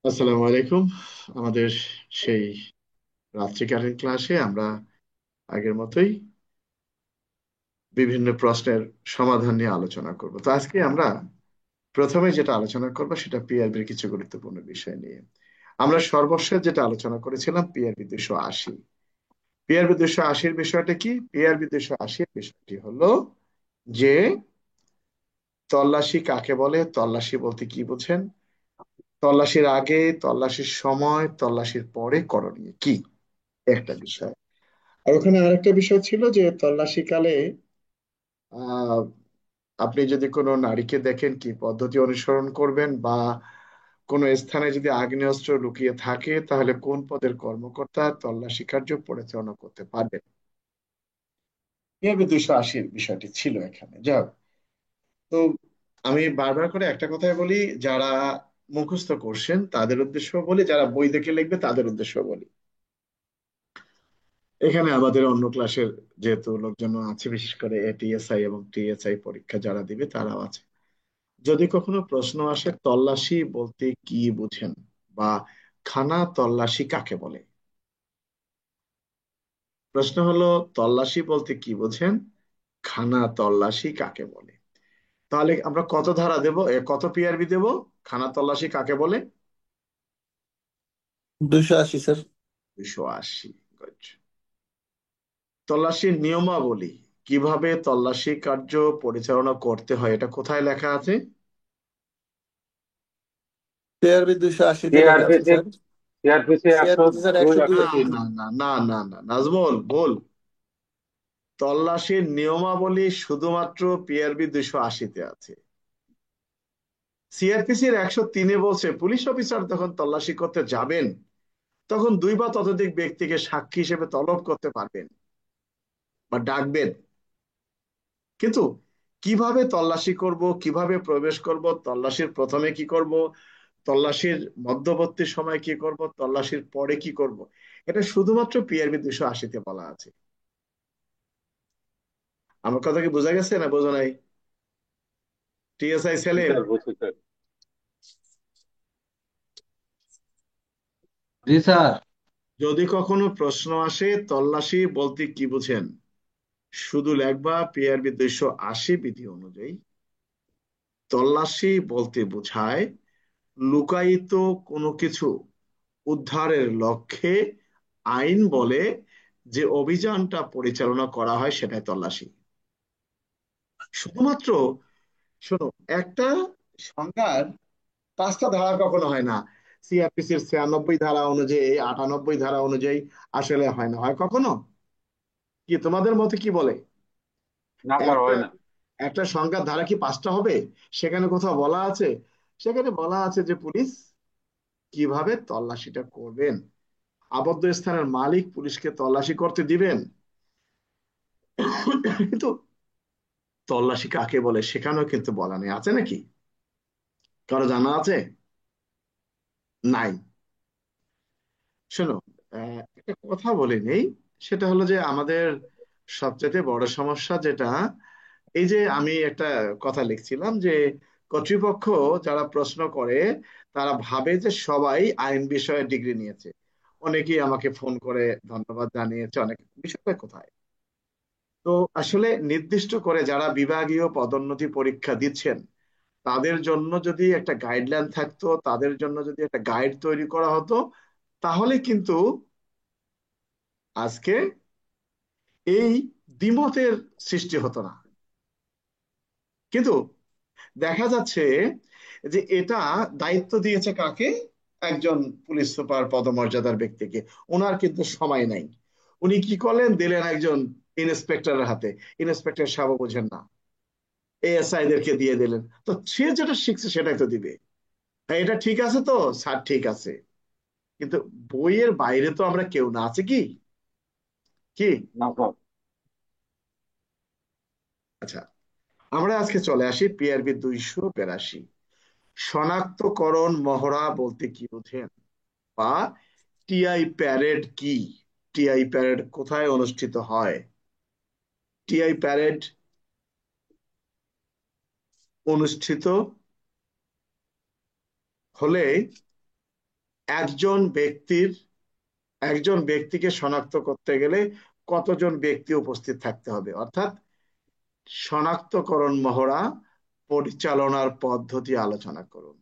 আসসালামু আলাইকুম। আমাদের সেই রাত্রিকালীন ক্লাসে আমরা আগের মতোই বিভিন্ন প্রশ্নের সমাধান নিয়ে আলোচনা করব। তো আজকে আমরা প্রথমে যেটা আলোচনা করব সেটা পিআরবির কিছু গুরুত্বপূর্ণ বিষয় নিয়ে। আমরা সর্বশেষ যেটা আলোচনা করেছিলাম পিআরবি 280। পিআরবি 280-র বিষয়টা কি? পিআরবি 280-র বিষয়টি হলো যে তল্লাশি কাকে বলে, তল্লাশি বলতে কি বোঝেন, তল্লাশির আগে, তল্লাশির সময়, তল্লাশির পরে করণীয় কি, একটা বিষয়। আর ওখানে আরেকটা বিষয় ছিল যে তল্লাশিকালে আহ আপনি যদি কোনো নারীকে দেখেন কি পদ্ধতি অনুসরণ করবেন, বা কোনো স্থানে যদি আগ্নেয়াস্ত্র লুকিয়ে থাকে তাহলে কোন পদের কর্মকর্তা তল্লাশি কার্য পরিচালনা করতে পারবেন। এভাবে 280-র বিষয়টি ছিল এখানে। যাক, তো আমি বারবার করে একটা কথাই বলি, যারা মুখস্থ করছেন তাদের উদ্দেশ্য বলি, যারা বই দেখে লিখবে তাদের উদ্দেশ্য বলি। এখানে আমাদের অন্য ক্লাসের যেহেতু লোকজন আছে, বিশেষ করে এটিএসআই এবং টিএসআই পরীক্ষা যারা দিবে তারাও আছে। যদি কখনো প্রশ্ন আসে তল্লাশি বলতে কি বুঝেন, বা খানা তল্লাশি কাকে বলে, প্রশ্ন হলো তল্লাশি বলতে কি বুঝেন, খানা তল্লাশি কাকে বলে, তাহলে আমরা কত ধারা দেব, কত পিআরবি দেব? খানা তল্লাশি কাকে বলে? 280 স্যার। 280। Good. তল্লাশির নিয়মাবলী, কিভাবে তল্লাশি কার্য পরিচালনা করতে হয়, এটা কোথায় লেখা আছে? সিআরবি 280-তে লেখা আছে সিআরপিসি স্যার। সিআরপিসি একশো সিআরপিসি স্যার দুই 102 না একশো এ। তিন না না না না না, নাজমুল ভুল। তল্লাশির নিয়মাবলী শুধুমাত্র পিআরবি 280-তে আছে। সিআরপিসির 103-এ বলছে পুলিশ অফিসার যখন তল্লাশি করতে যাবেন তখন দুই বা ততোধিক ব্যক্তিকে সাক্ষী হিসেবে তলব করতে পারবেন বা ডাকবেন। কিন্তু কিভাবে তল্লাশি করব, কিভাবে প্রবেশ করব, তল্লাশির প্রথমে কি করব, তল্লাশির মধ্যবর্তী সময় কি করব, তল্লাশির পরে কি করব, এটা শুধুমাত্র পিআরবি 280-তে বলা আছে। আমার কথা কি বোঝা গেছে না বোঝা নাই? টিএসআই সেলিম, স্যার বুঝছি স্যার। জি স্যার। যদি কখনো প্রশ্ন আসে তল্লাশি বলতে কি বুঝেন, শুধু লেখবা পিআরবি 280 বিধি অনুযায়ী তল্লাশি বলতে বোঝায় লুকায়িত কোনো কিছু উদ্ধারের লক্ষ্যে আইন বলে যে অভিযানটা পরিচালনা করা হয় সেটাই তল্লাশি। শুধুমাত্র শোনো, একটা সংজ্ঞার 5টা ধারা কখনো হয় না। সিআরপিসির 96 ধারা অনুযায়ী, 98 ধারা অনুযায়ী আসলে হয় না, হয় কখনো? কি তোমাদের মতে কি বলে? না স্যার, একটা হয় না। একটা সংখ্যার ধারা কি 5টা হবে? সেখানে কোথাও বলা আছে? সেখানে বলা আছে যে পুলিশ কিভাবে তল্লাশিটা করবেন, আবদ্ধ স্থানের মালিক পুলিশকে তল্লাশি করতে দিবেন। কিন্তু তল্লাশি কাকে বলে সেখানেও কিন্তু বলা নেই, আছে নাকি? কারো জানা আছে? নাই। শোনো, একটা কথা বলে নেই, সেটা হলো যে আমাদের সবচেয়ে বড় সমস্যা যেটা, এই যে আমি একটা কথা লিখছিলাম যে কর্তৃপক্ষ যারা প্রশ্ন করে তারা ভাবে যে সবাই আইন বিষয়ে ডিগ্রি নিয়েছে। অনেকেই আমাকে ফোন করে ধন্যবাদ জানিয়েছে, অনেক। বিষয়টা কোথায়? তো আসলে নির্দিষ্ট করে যারা বিভাগীয় পদোন্নতি পরীক্ষা দিচ্ছেন তাদের জন্য যদি একটা গাইডলাইন থাকতো, তাদের জন্য যদি একটা গাইড তৈরি করা হতো, তাহলে কিন্তু আজকে এই দ্বিমতের সৃষ্টি হতো না। কিন্তু দেখা যাচ্ছে যে এটা দায়িত্ব দিয়েছে কাকে? একজন পুলিশ সুপার পদমর্যাদার ব্যক্তিকে। ওনার কিন্তু সময় নাই। উনি কি করলেন, দিলেন একজন ইন্সপেক্টরের হাতে। ইন্সপেক্টর সাহেব বোঝেন না, এএসআই দেরকে দিয়ে দিলেন। তো সে যেটা শিখছে সেটাই তো দিবে। হ্যাঁ, এটা ঠিক আছে তো স্যার, ঠিক আছে। কিন্তু বইয়ের বাইরে তো আমরা কেউ না, আছে কি? কি? না স্যার। আচ্ছা, আমরা আজকে চলে আসি পিআরবি 282। শনাক্তকরণ মহড়া বলতে কি বোঝেন, বা টিআই প্যারেড কি, টিআই প্যারেড কোথায় অনুষ্ঠিত হয়? টিআই প্যারেড অনুষ্ঠিত হলে একজন ব্যক্তির একজন ব্যক্তিকে শনাক্ত করতে গেলে কতজন ব্যক্তি উপস্থিত থাকতে হবে, অর্থাৎ শনাক্তকরণ মহড়া পরিচালনার পদ্ধতি আলোচনা করুন।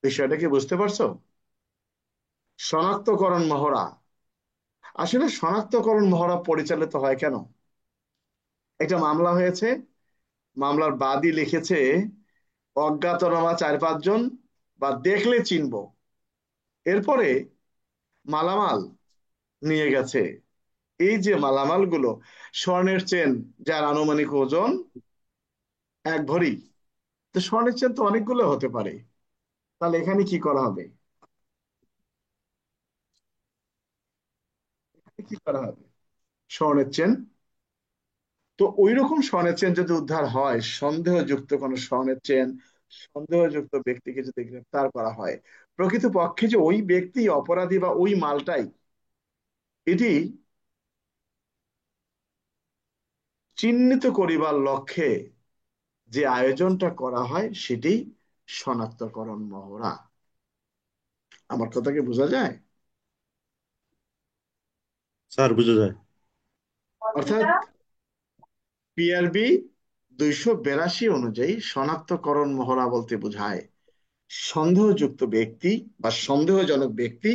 বিষয়টা কি বুঝতে পারছো? শনাক্তকরণ মহড়া, আসলে শনাক্তকরণ মহড়া পরিচালিত হয় কেন? একটা মামলা হয়েছে, মামলার বাদী লিখেছে অজ্ঞাতনামা 4-5 জন বা দেখলে চিনবো। এরপরে মালামাল নিয়ে গেছে। এই যে মালামালগুলো, স্বর্ণের চেন যার আনুমানিক ওজন 1 ভরি, তো স্বর্ণের চেন তো অনেকগুলো হতে পারে। তাহলে এখানে কি করা হবে? কি করা হবে? স্বর্ণের চেন, তো ওই রকম স্বর্ণের চেন যদি উদ্ধার হয়, সন্দেহযুক্ত কোন স্বর্ণের চেন, সন্দেহযুক্ত ব্যক্তিকে যদি গ্রেফতার করা হয়, প্রকৃতপক্ষে যে ওই ব্যক্তি অপরাধী বা ওই মালটাই, এটি চিহ্নিত করিবার লক্ষ্যে যে আয়োজনটা করা হয় সেটি শনাক্তকরণ মহড়া। আমার কথা কি বোঝা যায়? স্যার বুঝা যায়। অর্থাৎ পিআরবি 282 অনুযায়ী শনাক্তকরণ মহড়া বলতে বোঝায় সন্দেহযুক্ত ব্যক্তি বা সন্দেহজনক ব্যক্তি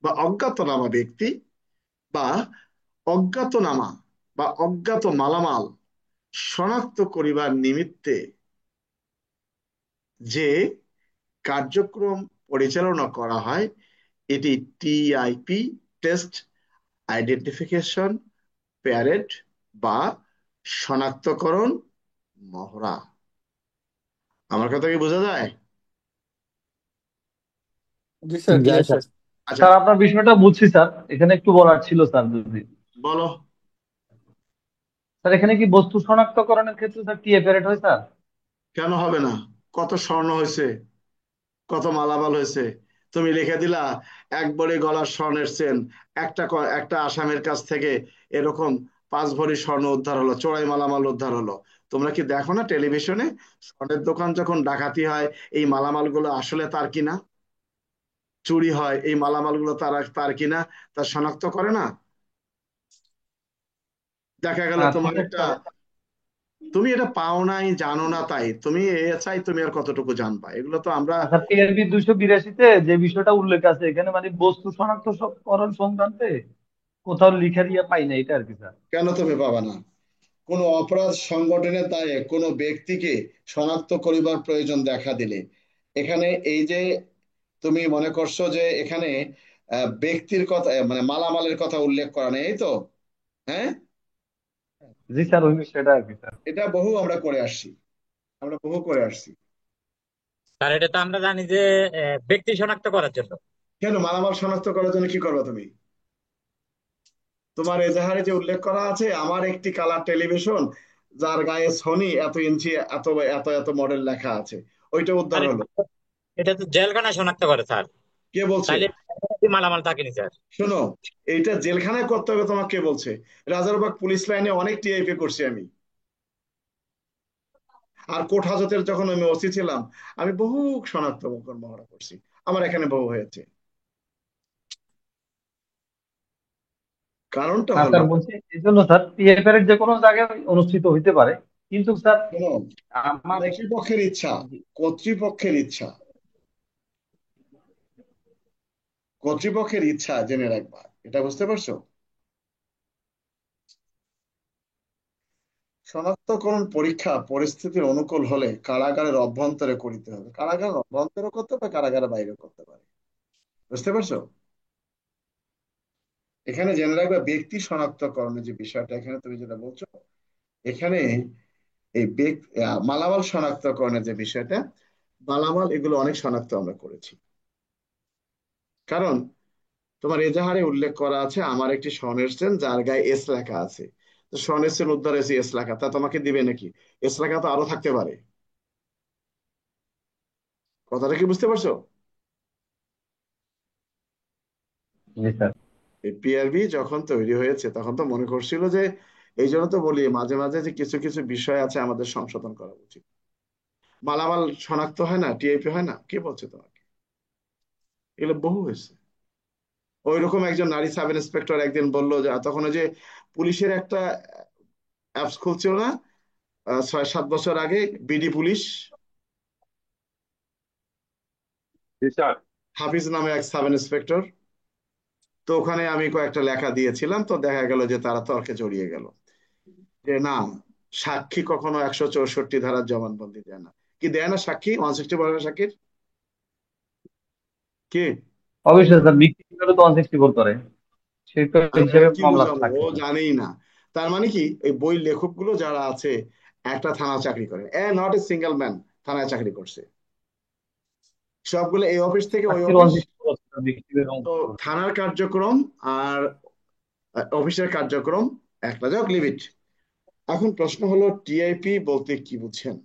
বা অজ্ঞাতনামা ব্যক্তি বা অজ্ঞাতনামা বা অজ্ঞাত মালামাল শনাক্ত করিবার নিমিত্তে যে কার্যক্রম পরিচালনা করা হয়, এটি টিআইপি, টেস্ট আইডেন্টিফিকেশন প্যারেড বা শনাক্তকরণ মহড়া। আমার কথা কি বোঝা যায়? জি স্যার, যাই ক্লিয়ার স্যার। স্যার। আচ্ছা, স্যার আপনার বিষয়টা বুঝছি স্যার, এখানে একটু বলার ছিল স্যার যদি। বলো। স্যার এখানে কি বস্তু শনাক্তকরণের ক্ষেত্রে স্যার টি অ্যাপারেট হয় স্যার? কেন হবে না? কত স্বর্ণ হয়েছে, কত মালামাল হয়েছে, তুমি লিখে দিলা 1 ভরি গলার স্বর্ণের চেন, একটা আসামের কাছ থেকে এরকম 5 ভরি স্বর্ণ উদ্ধার হলো, চোরাই মালামাল উদ্ধার হলো। তোমরা কি দেখো না টেলিভিশনে, স্বর্ণের দোকান যখন ডাকাতি হয়, এই মালামালগুলো আসলে তার কিনা, চুরি হয়, এই মালামালগুলো তার কিনা, তা শনাক্ত করে না? দেখা গেল ঠিক তোমার আছে একটা, স্যার। তুমি এটা পাও নাই, জানো না, তাই তুমি চাই তুমি আর কতটুকু জানবা, এগুলো তো আমরা। স্যার টিআরবি 282-তে যে বিষয়টা উল্লেখ আছে এখানে, মানে বস্তু শনাক্তকরণ সংক্রান্তে কোথাও লিখে দিয়ে পাই না, এটা আর কি স্যার। কেন তুমি পাবা না? কোন অপরাধ সংগঠনের দায়ে কোনো ব্যক্তিকে শনাক্ত করিবার প্রয়োজন দেখা দিলে, এখানে এই যে তুমি মনে করছো যে এখানে ব্যক্তির কথা, মানে মালামালের কথা উল্লেখ করা নেই, এই তো? হ্যাঁ, জি স্যার, ওই বিষয়টা আর কি স্যার। এটা বহু আমরা করে আসছি, আমরা বহু করে আসছি। স্যার এটা তো আমরা জানি যে ব্যক্তি শনাক্ত করার জন্য। কেন মালামাল শনাক্ত করার জন্য কি করবে তুমি? তোমার এজাহারে যে উল্লেখ করা আছে, আমার একটি কালার টেলিভিশন যার গায়ে সনি এত ইঞ্চি এত এত এত মডেল লেখা আছে, ওইটা উদ্ধার স্যার হলো। এটা তো জেলখানা শনাক্ত করে স্যার। কে বলছে? তাইলে মালামাল থাকেনি স্যার। শোনো, এইটা জেলখানায় করতে হবে তোমাকে কে বলছে? রাজারবাগ পুলিশ লাইনে অনেক টিআইপি করছি আমি। আর কোর্ট হাজতের যখন আমি ওসি ছিলাম, আমি বহু শনাক্তকরণ মহড়া করছি, আমার এখানে বহু হয়েছে। কারণটা না হলো, স্যার বলছি এই জন্য স্যার, টি অ্যাপারেট যে কোনো জায়গায় অনুষ্ঠিত হইতে পারে, কিন্তু স্যার শোনো, আমার। কর্তৃপক্ষের ইচ্ছা, কর্তৃপক্ষের ইচ্ছা, কর্তৃপক্ষের ইচ্ছা জেনে রাখবা, এটা বুঝতে পারছো? শনাক্তকরণ পরীক্ষা পরিস্থিতির অনুকূল হলে কারাগারের অভ্যন্তরে করিতে হবে, কারাগারের অভ্যন্তরে করতে পারে, কারাগারের বাইরে করতে পারে। বুঝতে পারছো? এখানে জেনে রাখবে ব্যক্তি শনাক্তকরণের যে বিষয়টা, এখানে তুমি যেটা বলছো, এখানে এই মালামাল শনাক্তকরণের যে বিষয়টা, মালামাল এগুলো অনেক শনাক্ত আমরা করেছি। কারণ তোমার এজাহারে উল্লেখ করা আছে আমার একটি স্বর্ণের চেন যার গায়ে এস লেখা আছে, তো স্বর্ণের চেন উদ্ধার হয়েছে এস লেখা, তা তোমাকে দিবে নাকি? এস লেখা তো আরো থাকতে পারে। কথাটা কি বুঝতে পারছো? জি স্যার। এই পিআরবি যখন তৈরি হয়েছে তখন তো মনে করছিল যে, এই জন্য তো বলি মাঝে মাঝে যে কিছু কিছু বিষয় আছে আমাদের সংশোধন করা উচিত। মালামাল শনাক্ত হয় না, টিআইপি হয় না, কে বলছে তোমাকে? এগুলো বহু হয়েছে। ওই রকম একজন নারী সাব ইন্সপেক্টর একদিন বললো যে তখন ওই যে পুলিশের একটা অ্যাপস খুলছিল না, 6-7 বছর আগে, বিডি পুলিশ, জি স্যার। হাফিজ নামে এক সাব ইন্সপেক্টর। তো ওখানে আমি কয়েকটা লেখা দিয়েছিলাম, তো দেখা গেল যে তারা তর্কে জড়িয়ে গেল যে না, সাক্ষী কখনো 164 ধারার জবানবন্দি দেয় না। কি দেয় না সাক্ষী? 160 সাক্ষীর কি? অবশ্যই স্যার, বিক্রি করে তো 164 করে, সে তো আমি হিসেবে কি মামলা বুঝাবো, ও থাকে না। জানেই না। তার মানে কি, এই বই লেখকগুলো যারা আছে একটা থানা চাকরি করে, নট এ সিঙ্গেল ম্যান থানায় চাকরি করছে, সবগুলো এই অফিস থেকে ওই সাক্ষীর অফিস। 164 বিক্রি করে তো 164। থানার কার্যক্রম আর অফিসের কার্যক্রম একটা, যাক লিমিট। এখন প্রশ্ন হলো টিআইপি বলতে কি বুঝছেন?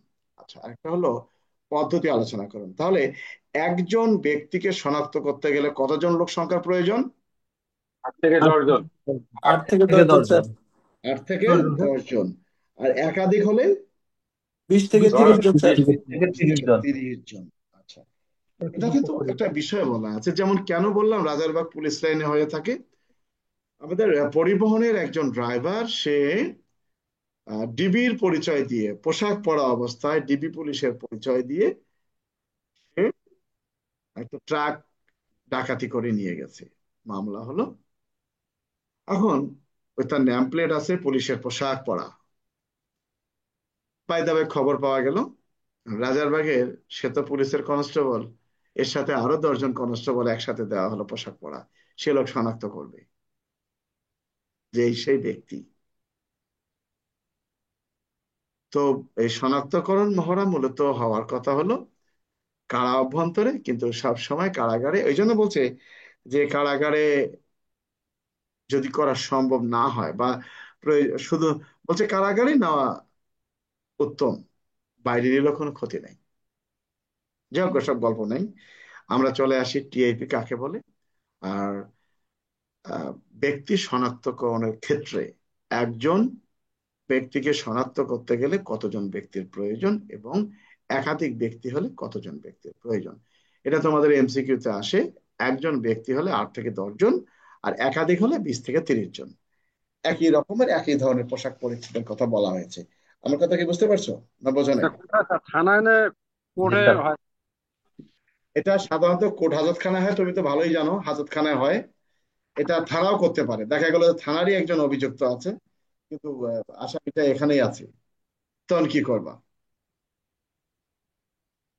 আচ্ছা, আরেকটা হলো পদ্ধতি আলোচনা করুন তাহলে। একজন ব্যক্তিকে শনাক্ত করতে গেলে কতজন লোক সংখ্যার প্রয়োজন? 8 থেকে 10 জন। 8 থেকে থেকে 10 জন 10 স্যার। জন। 8 থেকে 10 জন স্যার। 10 জন। আর একাধিক হলে 20 থেকে 20 থেকে 30 জন স্যার। 20 থেকে 20 30 থেকে জন। 30 জন। আচ্ছা, এটা কিন্তু একটা বিষয় বলা আছে, যেমন কেন বললাম রাজারবাগ পুলিশ লাইনে হয়ে থাকে। আমাদের পরিবহনের একজন ড্রাইভার, সে ডিবির পরিচয় দিয়ে, পোশাক পরা অবস্থায় ডিবি পুলিশের পরিচয় দিয়ে সে একটা ট্রাক ডাকাতি করে নিয়ে গেছে। মামলা হলো। এখন ওই তার নেম প্লেট আছে, পুলিশের পোশাক পরা। পাই দাবে খবর পাওয়া গেল রাজারবাগের, সে তো পুলিশের কনস্টেবল, এর সাথে আরো 10 জন কনস্টেবল একসাথে দেওয়া হলো পোশাক পরা। সে লোক শনাক্ত করবে যে এই সেই ব্যক্তি। তো এই শনাক্তকরণ মহড়া মূলত হওয়ার কথা হলো কারা অভ্যন্তরে, কিন্তু সব সময় কারাগারে। ওই জন্য বলছে যে কারাগারে যদি করা সম্ভব না হয় বা শুধু বলছে কারাগারে নেওয়া উত্তম, বাইরে নিলেও কোনো ক্ষতি নেই। যাই হোক, সব গল্প নেই, আমরা চলে আসি টিআইপি কাকে বলে। আর আহ, ব্যক্তি শনাক্তকরণের ক্ষেত্রে একজন ব্যক্তিকে শনাক্ত করতে গেলে কতজন ব্যক্তির প্রয়োজন, এবং একাধিক ব্যক্তি হলে কতজন ব্যক্তির প্রয়োজন। এটা তোমাদের এমসিকিউতে আসে। একজন ব্যক্তি হলে 8 থেকে 10 জন, আর একাধিক হলে 20 থেকে 30 জন। একই রকমের একই ধরনের পোশাক পরিচ্ছদের কথা বলা হয়েছে। আমার কথা কি বুঝতে পারছো না বোঝো নাই? এটা কোথায় স্যার? থানায় না জি কোর্টে স্যার। হয়? এটা সাধারণত কোর্ট হাজতখানায় হয়, তুমি তো ভালোই জানো হাজতখানায় হয়। এটা থানাও করতে পারে, দেখা গেল যে থানারই একজন অভিযুক্ত আছে কিন্তু আসামিটা এখানেই আছে, তখন কি করবা?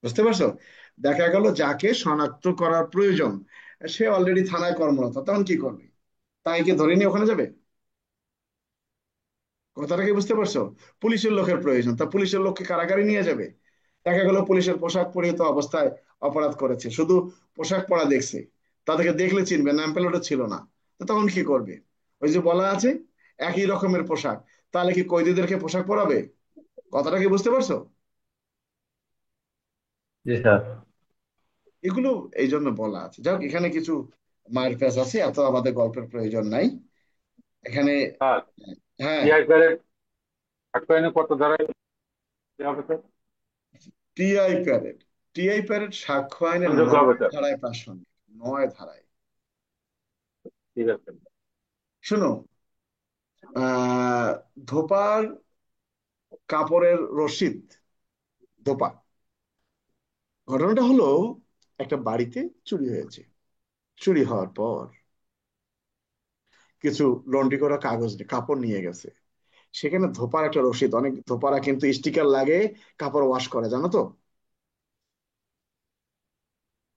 বুঝতে পারছো? দেখা গেল যাকে শনাক্ত করার প্রয়োজন সে অলরেডি থানায় কর্মরত, তখন কি করবে? তাই কি ধরে নিয়ে ওখানে যাবে? কথাটা কি বুঝতে পারছো? পুলিশের লোকের প্রয়োজন, তা পুলিশের লোককে কারাগারে নিয়ে যাবে? দেখা গেল পুলিশের পোশাক পরিহিত অবস্থায় অপরাধ করেছে, শুধু পোশাক পরা দেখছে, তাদেরকে দেখলে চিনবে, নাম প্লেটও ছিল না, তো তখন কি করবে? ওই যে বলা আছে একই রকমের পোশাক, তাহলে কি কয়েদিদেরকে পোশাক পরাবে? কথাটা কি বুঝতে পারছো? জি স্যার। এগুলো এই জন্য বলা আছে। যাক, এখানে কিছু মায়ের প্যাচ আছে, এত আমাদের গল্পের প্রয়োজন নাই এখানে। স্যার, হ্যাঁ, টিআই প্যারেড আটকায়নে কত ধারায় দেওয়া হবে sir? TI parade. TI parade সাক্ষ্য আইনের যোগ্য হবে 9 স্যার। ধারায় প্রাসঙ্গিক। 9 ধারায়। ঠিক আছে। শোনো, আহ ধোপার কাপড়ের রশিদ, ধোপা, ঘটনাটা হলো একটা বাড়িতে চুরি হয়েছে। চুরি হওয়ার পর কিছু লন্ড্রি করা কাগজ কাপড় নিয়ে গেছে। সেখানে ধোপার একটা রশিদ, অনেক ধোপারা কিন্তু স্টিকার লাগে কাপড় ওয়াশ করে, জানো তো?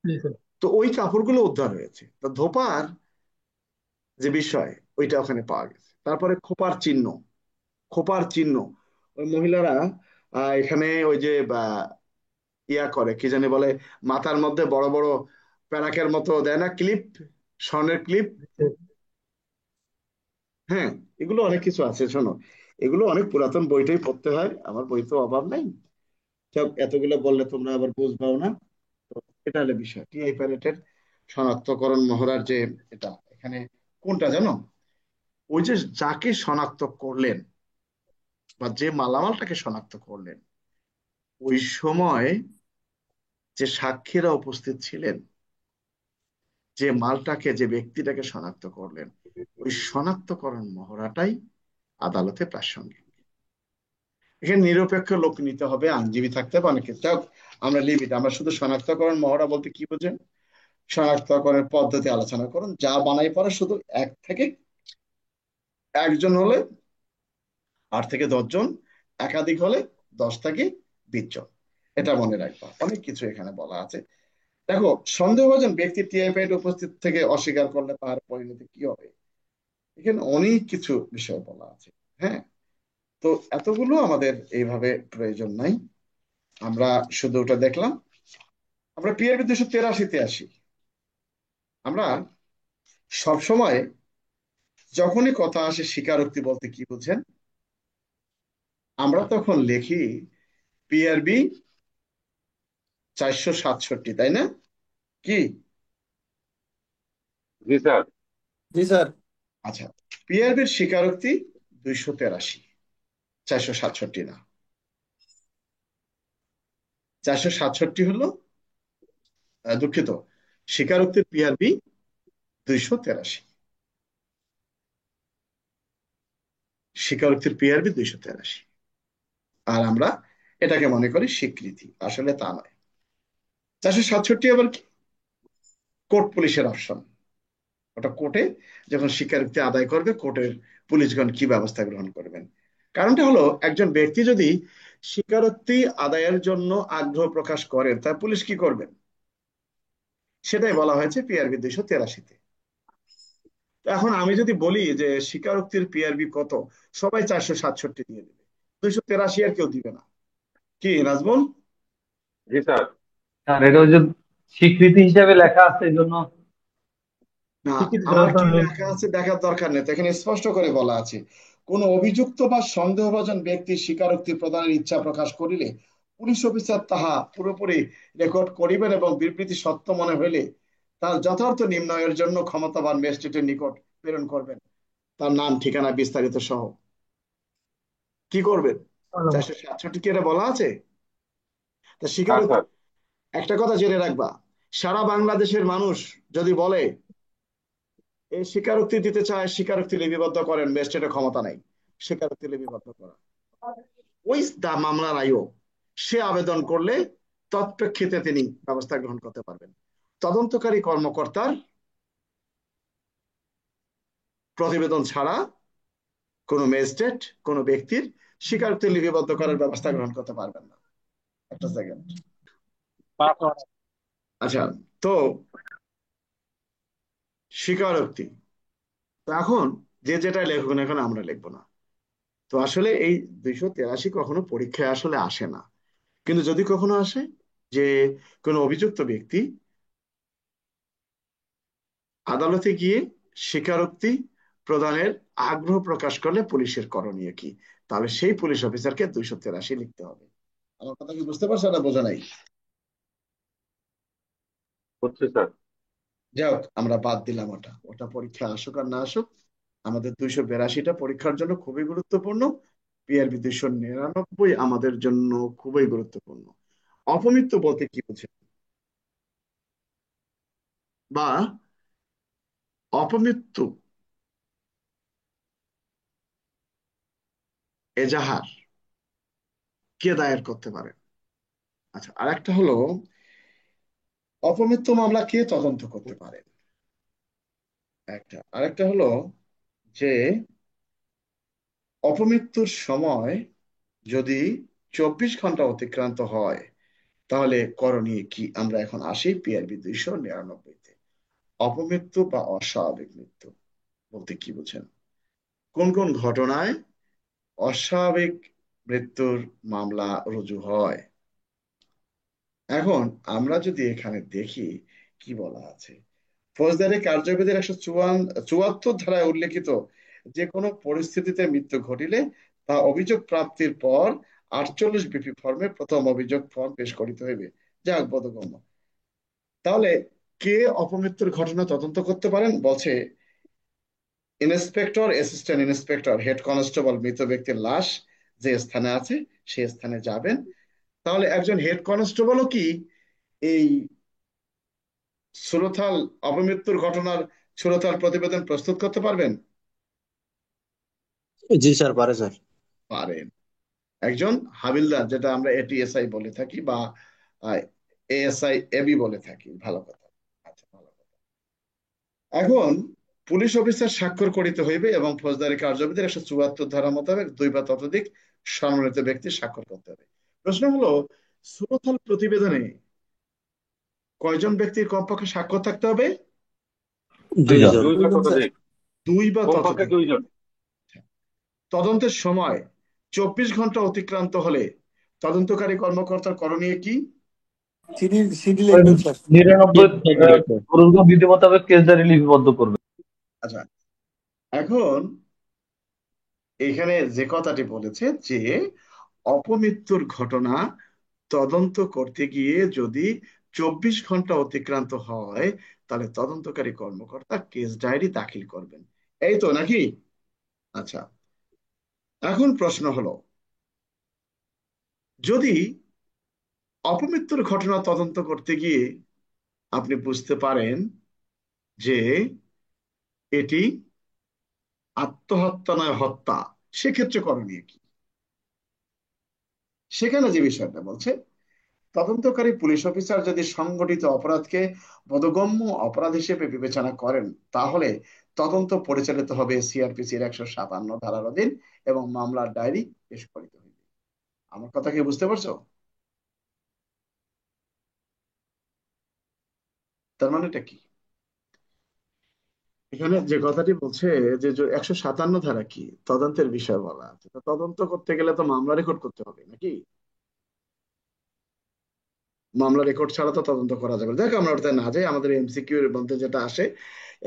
জি স্যার। তো ওই কাপড়গুলো উদ্ধার হয়েছে, তো ধোপার যে বিষয় ওইটা ওখানে পাওয়া গেছে। তারপরে খোপার চিহ্ন ওই মহিলারা এখানে ওই যে ইয়া করে কি জানি বলে, মাথার মধ্যে বড় বড় প্যারাকের মতো দেয় না ক্লিপ, স্বর্ণের ক্লিপ। হ্যাঁ, এগুলো অনেক কিছু আছে, শোনো, এগুলো অনেক পুরাতন বইটাই পড়তে হয়, আমার বই তো অভাব নাই। সব এতগুলো বললে তোমরা আবার বুঝবাও না। তো এটা হলো বিষয় টিআই প্যারেটের শনাক্তকরণ মহড়ার যে এটা এখানে কোনটা জানো? ওই যে যাকে শনাক্ত করলেন বা যে মালামালটাকে শনাক্ত করলেন, ওই সময় যে সাক্ষীরা উপস্থিত ছিলেন যে মালটাকে, যে ব্যক্তিটাকে শনাক্ত করলেন, ওই শনাক্তকরণ মহড়াটাই আদালতে প্রাসঙ্গিক। এখানে নিরপেক্ষ লোক নিতে হবে, আইনজীবী থাকতে হবে, অনেক কিছু। আমরা লিমিট, আমরা শুধু শনাক্তকরণ মহড়া বলতে কি বোঝেন? শনাক্তকরণের পদ্ধতি আলোচনা করুন, যা বানাই পড়ে শুধু এক থেকে একজন হলে 8 থেকে 10 জন, একাধিক হলে 10 থেকে 20 জন। এটা মনে রাখবা, অনেক কিছু এখানে বলা আছে। দেখো, সন্দেহভাজন ব্যক্তি টিআইবিতে উপস্থিত থেকে অস্বীকার করলে তার পরিণতি কি হবে, এখানে অনেক কিছু বিষয় বলা আছে। হ্যাঁ, তো এতগুলো আমাদের এইভাবে প্রয়োজন নাই, আমরা শুধু ওটা দেখলাম। আমরা পিআরবি 283-তে আসি। আমরা সবসময় যখনই কথা আসে স্বীকারোক্তি বলতে কি বুঝেন, আমরা তখন লিখি পিআরবি 467, তাই না? কি? জি স্যার। জি স্যার। আচ্ছা, পিআরবির স্বীকারোক্তি 283, 467 না। 467 হলো, দুঃখিত, স্বীকারোক্তির পিআরবি 283, স্বীকারোক্তির পিআরবি 283। আর আমরা এটাকে মনে করি স্বীকৃতি, আসলে তা নয়। 467 আবার কি? কোর্ট পুলিশের অপশন। ওটা কোর্টে যখন স্বীকারোক্তি আদায় করবে, কোর্টের পুলিশগণ কি ব্যবস্থা গ্রহণ করবেন। কারণটা হলো, একজন ব্যক্তি যদি স্বীকারোক্তি আদায়ের জন্য আগ্রহ প্রকাশ করেন, তা পুলিশ কি করবেন, সেটাই বলা হয়েছে পিআরবি 283-তে। এখন আমি যদি বলি যে স্বীকারোক্তির পিআরবি কত, সবাই 467 দিয়ে দেবে, 283 আর কেউ দিবে না। কি নাজমুল? জি স্যার। আর এটা ওই যে স্বীকৃতি হিসেবে লেখা আছে, এই জন্য না, স্বীকৃতিটা আমার তো কি লেখা আছে দেখার দরকার নেই তো, এখানে স্পষ্ট করে বলা আছে, কোন অভিযুক্ত বা সন্দেহভাজন ব্যক্তি স্বীকারোক্তি প্রদানের ইচ্ছা প্রকাশ করিলে পুলিশ অফিসার তাহা পুরোপুরি রেকর্ড করিবেন এবং বিবৃতি সত্য মনে হইলে তার যথার্থ নির্ণয়ের জন্য ক্ষমতাবান ম্যাজিস্ট্রেটের নিকট প্রেরণ করবেন, তার নাম, ঠিকানা বিস্তারিত সহ। কি করবেন? 467 কি এটা বলা আছে? তা হ্যাঁ স্বীকারোক্তি, স্যার। একটা কথা জেনে রাখবা, সারা বাংলাদেশের মানুষ যদি বলে এই স্বীকারোক্তি দিতে চায়, স্বীকারোক্তি লিপিবদ্ধ করেন, ম্যাজিস্ট্রেটের ক্ষমতা নাই স্বীকারোক্তি লিপিবদ্ধ করা। ওই মামলার আয়ও সে আবেদন করলে তৎপ্রেক্ষিতে তিনি ব্যবস্থা গ্রহণ করতে পারবেন। তদন্তকারী কর্মকর্তার প্রতিবেদন ছাড়া কোনো ম্যাজিস্ট্রেট কোনো ব্যক্তির স্বীকারোক্তি লিপিবদ্ধ করার ব্যবস্থা গ্রহণ করতে পারবেন না। একটা সেকেন্ড। আচ্ছা, তো স্বীকারোক্তি, তো এখন যে যেটা লেখুক না, এখন আমরা লিখবো না। তো আসলে এই 283 কখনো পরীক্ষায় আসলে আসে না, কিন্তু যদি কখনো আসে যে কোনো অভিযুক্ত ব্যক্তি আদালতে গিয়ে স্বীকারোক্তি প্রদানের আগ্রহ প্রকাশ করলে পুলিশের করণীয় কি, তাহলে সেই পুলিশ অফিসারকে 283 লিখতে হবে। আমার কথা কি বুঝতে পারছো না বোঝা নাই? হচ্ছে স্যার। যাই হোক, আমরা বাদ দিলাম ওটা, ওটা পরীক্ষা আসুক আর না আসুক, আমাদের 282টা পরীক্ষার জন্য খুবই গুরুত্বপূর্ণ। পিআরবি 299 আমাদের জন্য খুবই গুরুত্বপূর্ণ। অপমৃত্যু বলতে কি বুঝে, বা অপমৃত্যু এজাহার কে দায়ের করতে পারে? আচ্ছা, আরেকটা হলো অপমৃত্যু মামলা কে তদন্ত করতে পারে, একটা। আরেকটা হলো যে অপমৃত্যুর সময় যদি 24 ঘন্টা অতিক্রান্ত হয়, তাহলে করণীয় কি। আমরা এখন আসি পিআরবি 299-তে। অপমৃত্যু বা অস্বাভাবিক মৃত্যু বলতে কি বুঝেন, কোন কোন ঘটনায় অস্বাভাবিক মৃত্যুর মামলা রুজু হয়। এখন আমরা যদি এখানে দেখি কি বলা আছে, ফৌজদারি কার্যবিধির 174 ধারায় উল্লেখিত যে কোনো পরিস্থিতিতে মৃত্যু ঘটিলে তা অভিযোগ প্রাপ্তির পর 48 বিপি ফর্মে প্রথম অভিযোগ ফর্ম পেশ করিতে হইবে, যা বোধগম্য। তাহলে কে অপমৃত্যুর ঘটনা তদন্ত করতে পারেন বলছে, inspector, assistant inspector, head constable মৃত ব্যক্তির লাশ যে স্থানে আছে সেই স্থানে যাবেন। তাহলে একজন হেড কনস্টেবলও কি এই সুরতহাল অপমৃত্যুর ঘটনার সুরতহাল প্রতিবেদন প্রস্তুত করতে পারবেন? জি স্যার, পারে স্যার। পারেন। একজন হাবিলদার, যেটা আমরা এটিএসআই বলে থাকি বা এএসআই এবি বলে থাকি। ভালো কথা। আচ্ছা, ভালো কথা। এখন পুলিশ অফিসার স্বাক্ষর করিতে হইবে এবং ফৌজদারি কার্যবিধির 174 ধারা মোতাবেক 2 বা ততোধিক সম্মানিত ব্যক্তি স্বাক্ষর করতে হবে। প্রশ্ন হলো, সুরতহাল প্রতিবেদনে কয়জন ব্যক্তির কমপক্ষে স্বাক্ষর থাকতে হবে? দুইজন। দুইজন। 2 বা দুইজন স্যার। ততোধিক। 2 বা কমপক্ষে ততোধিক। 2 জন। তদন্তের সময় 24 ঘন্টা অতিক্রান্ত হলে তদন্তকারী কর্মকর্তার করণীয় কি? সিডি সিডি ওই লিখবেন স্যার। 99 লিখবে। বিধি মোতাবেক কেস ডায়েরি লিপিবদ্ধ করবে। আচ্ছা, এখন এখানে যে কথাটি বলেছে যে অপমৃত্যুর ঘটনা তদন্ত করতে গিয়ে যদি 24 ঘন্টা অতিক্রান্ত হয়, তাহলে তদন্তকারী কর্মকর্তা কেস ডায়েরি দাখিল করবেন। এই তো নাকি? আচ্ছা, এখন প্রশ্ন হলো, যদি অপমৃত্যুর ঘটনা তদন্ত করতে গিয়ে আপনি বুঝতে পারেন যে এটি আত্মহত্যা নয় হত্যা, সেক্ষেত্রে করণীয় কি? সেখানে যে বিষয়টা বলছে, তদন্তকারী পুলিশ অফিসার যদি সংগঠিত অপরাধকে বোধগম্য অপরাধ হিসেবে বিবেচনা করেন, তাহলে তদন্ত পরিচালিত হবে সিআরপিসির 157 ধারার অধীন এবং মামলার ডায়েরি পেশ করিতে হইবে। আমার কথা কি বুঝতে পারছো? তার মানেটা কি? এখানে যে কথাটি বলছে যে 157 ধারা কি তদন্তের বিষয় বলা আছে, তো তদন্ত করতে গেলে তো মামলা রেকর্ড করতে হবে নাকি? মামলা রেকর্ড ছাড়া তো তদন্ত করা যাবে না। দেখ, আমরা ওটাতে না যাই, আমাদের এমসিকিউ এর মধ্যে যেটা আসে,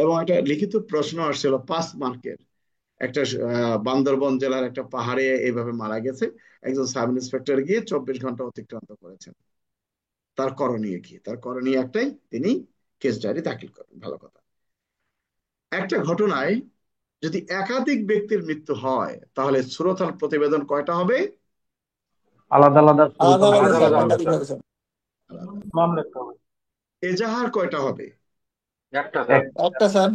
এবং একটা লিখিত প্রশ্ন আসছিল 5 মার্কের। একটা বান্দরবন জেলার একটা পাহাড়ে এইভাবে মারা গেছে, একজন সাব ইন্সপেক্টর গিয়ে 24 ঘন্টা অতিক্রান্ত করেছেন। তার করণীয় কি? তার করণীয় একটাই, তিনি কেস ডায়েরি দাখিল করেন। ভালো কথা। একটা ঘটনায় যদি একাধিক ব্যক্তির মৃত্যু হয়, তাহলে সুরতহাল প্রতিবেদন কয়টা হবে? আলাদা আলাদা আলাদা সুরতহাল আলাদা আলাদা স্যার, আলাদা প্রতিবেদন। হবে একাধিক স্যার। ভাবে স্যার। আলাদা। মামলা একটা হবে। এজাহার কয়টা হবে? একটা স্যার। একটা স্যার।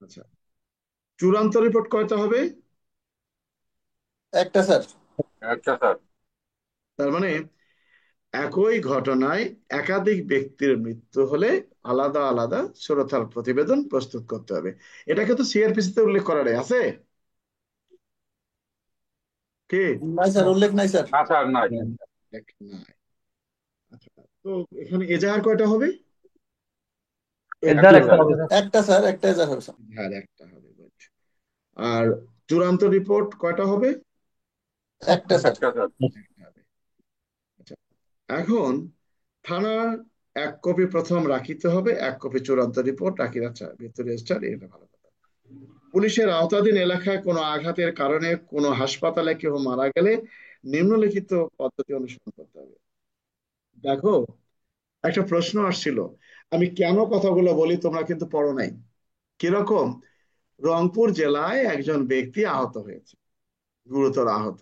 আচ্ছা, চূড়ান্ত রিপোর্ট কয়টা হবে? একটা স্যার। একটা স্যার। তার মানে একই ঘটনায় একাধিক ব্যক্তির মৃত্যু হলে আলাদা আলাদা সুরতহাল প্রতিবেদন প্রস্তুত করতে হবে। এটাকে তো সিআরপিসি তে উল্লেখ করা আছে কি? নাই স্যার, উল্লেখ নাই স্যার। না স্যার, নাই। দেখ নাই। আচ্ছা, তো এখানে এজাহার কয়টা হবে? এজাহার একটা একটা স্যার। হবে স্যার। একটা স্যার, একটা এজাহার হবে স্যার। এজাহার একটা হবে, বুঝছি। আর চূড়ান্ত রিপোর্ট কয়টা হবে? একটা স্যার। একটা স্যার। একটা হবে। আচ্ছা, এখন থানার 1 কপি প্রথম রাখিতে হবে, 1 কপি চূড়ান্ত রিপোর্ট রাখি। আচ্ছা, ভিতরে রেজিস্টার, এটা ভালো কথা। পুলিশের আওতাধীন এলাকায় কোনো আঘাতের কারণে কোনো হাসপাতালে কেউ মারা গেলে নিম্নলিখিত পদ্ধতি অনুসরণ করতে হবে। দেখো, একটা প্রশ্ন আসছিল, আমি কেন কথাগুলো বলি তোমরা কিন্তু পড়ো নাই। কিরকম? রংপুর জেলায় একজন ব্যক্তি আহত হয়েছে, গুরুতর আহত।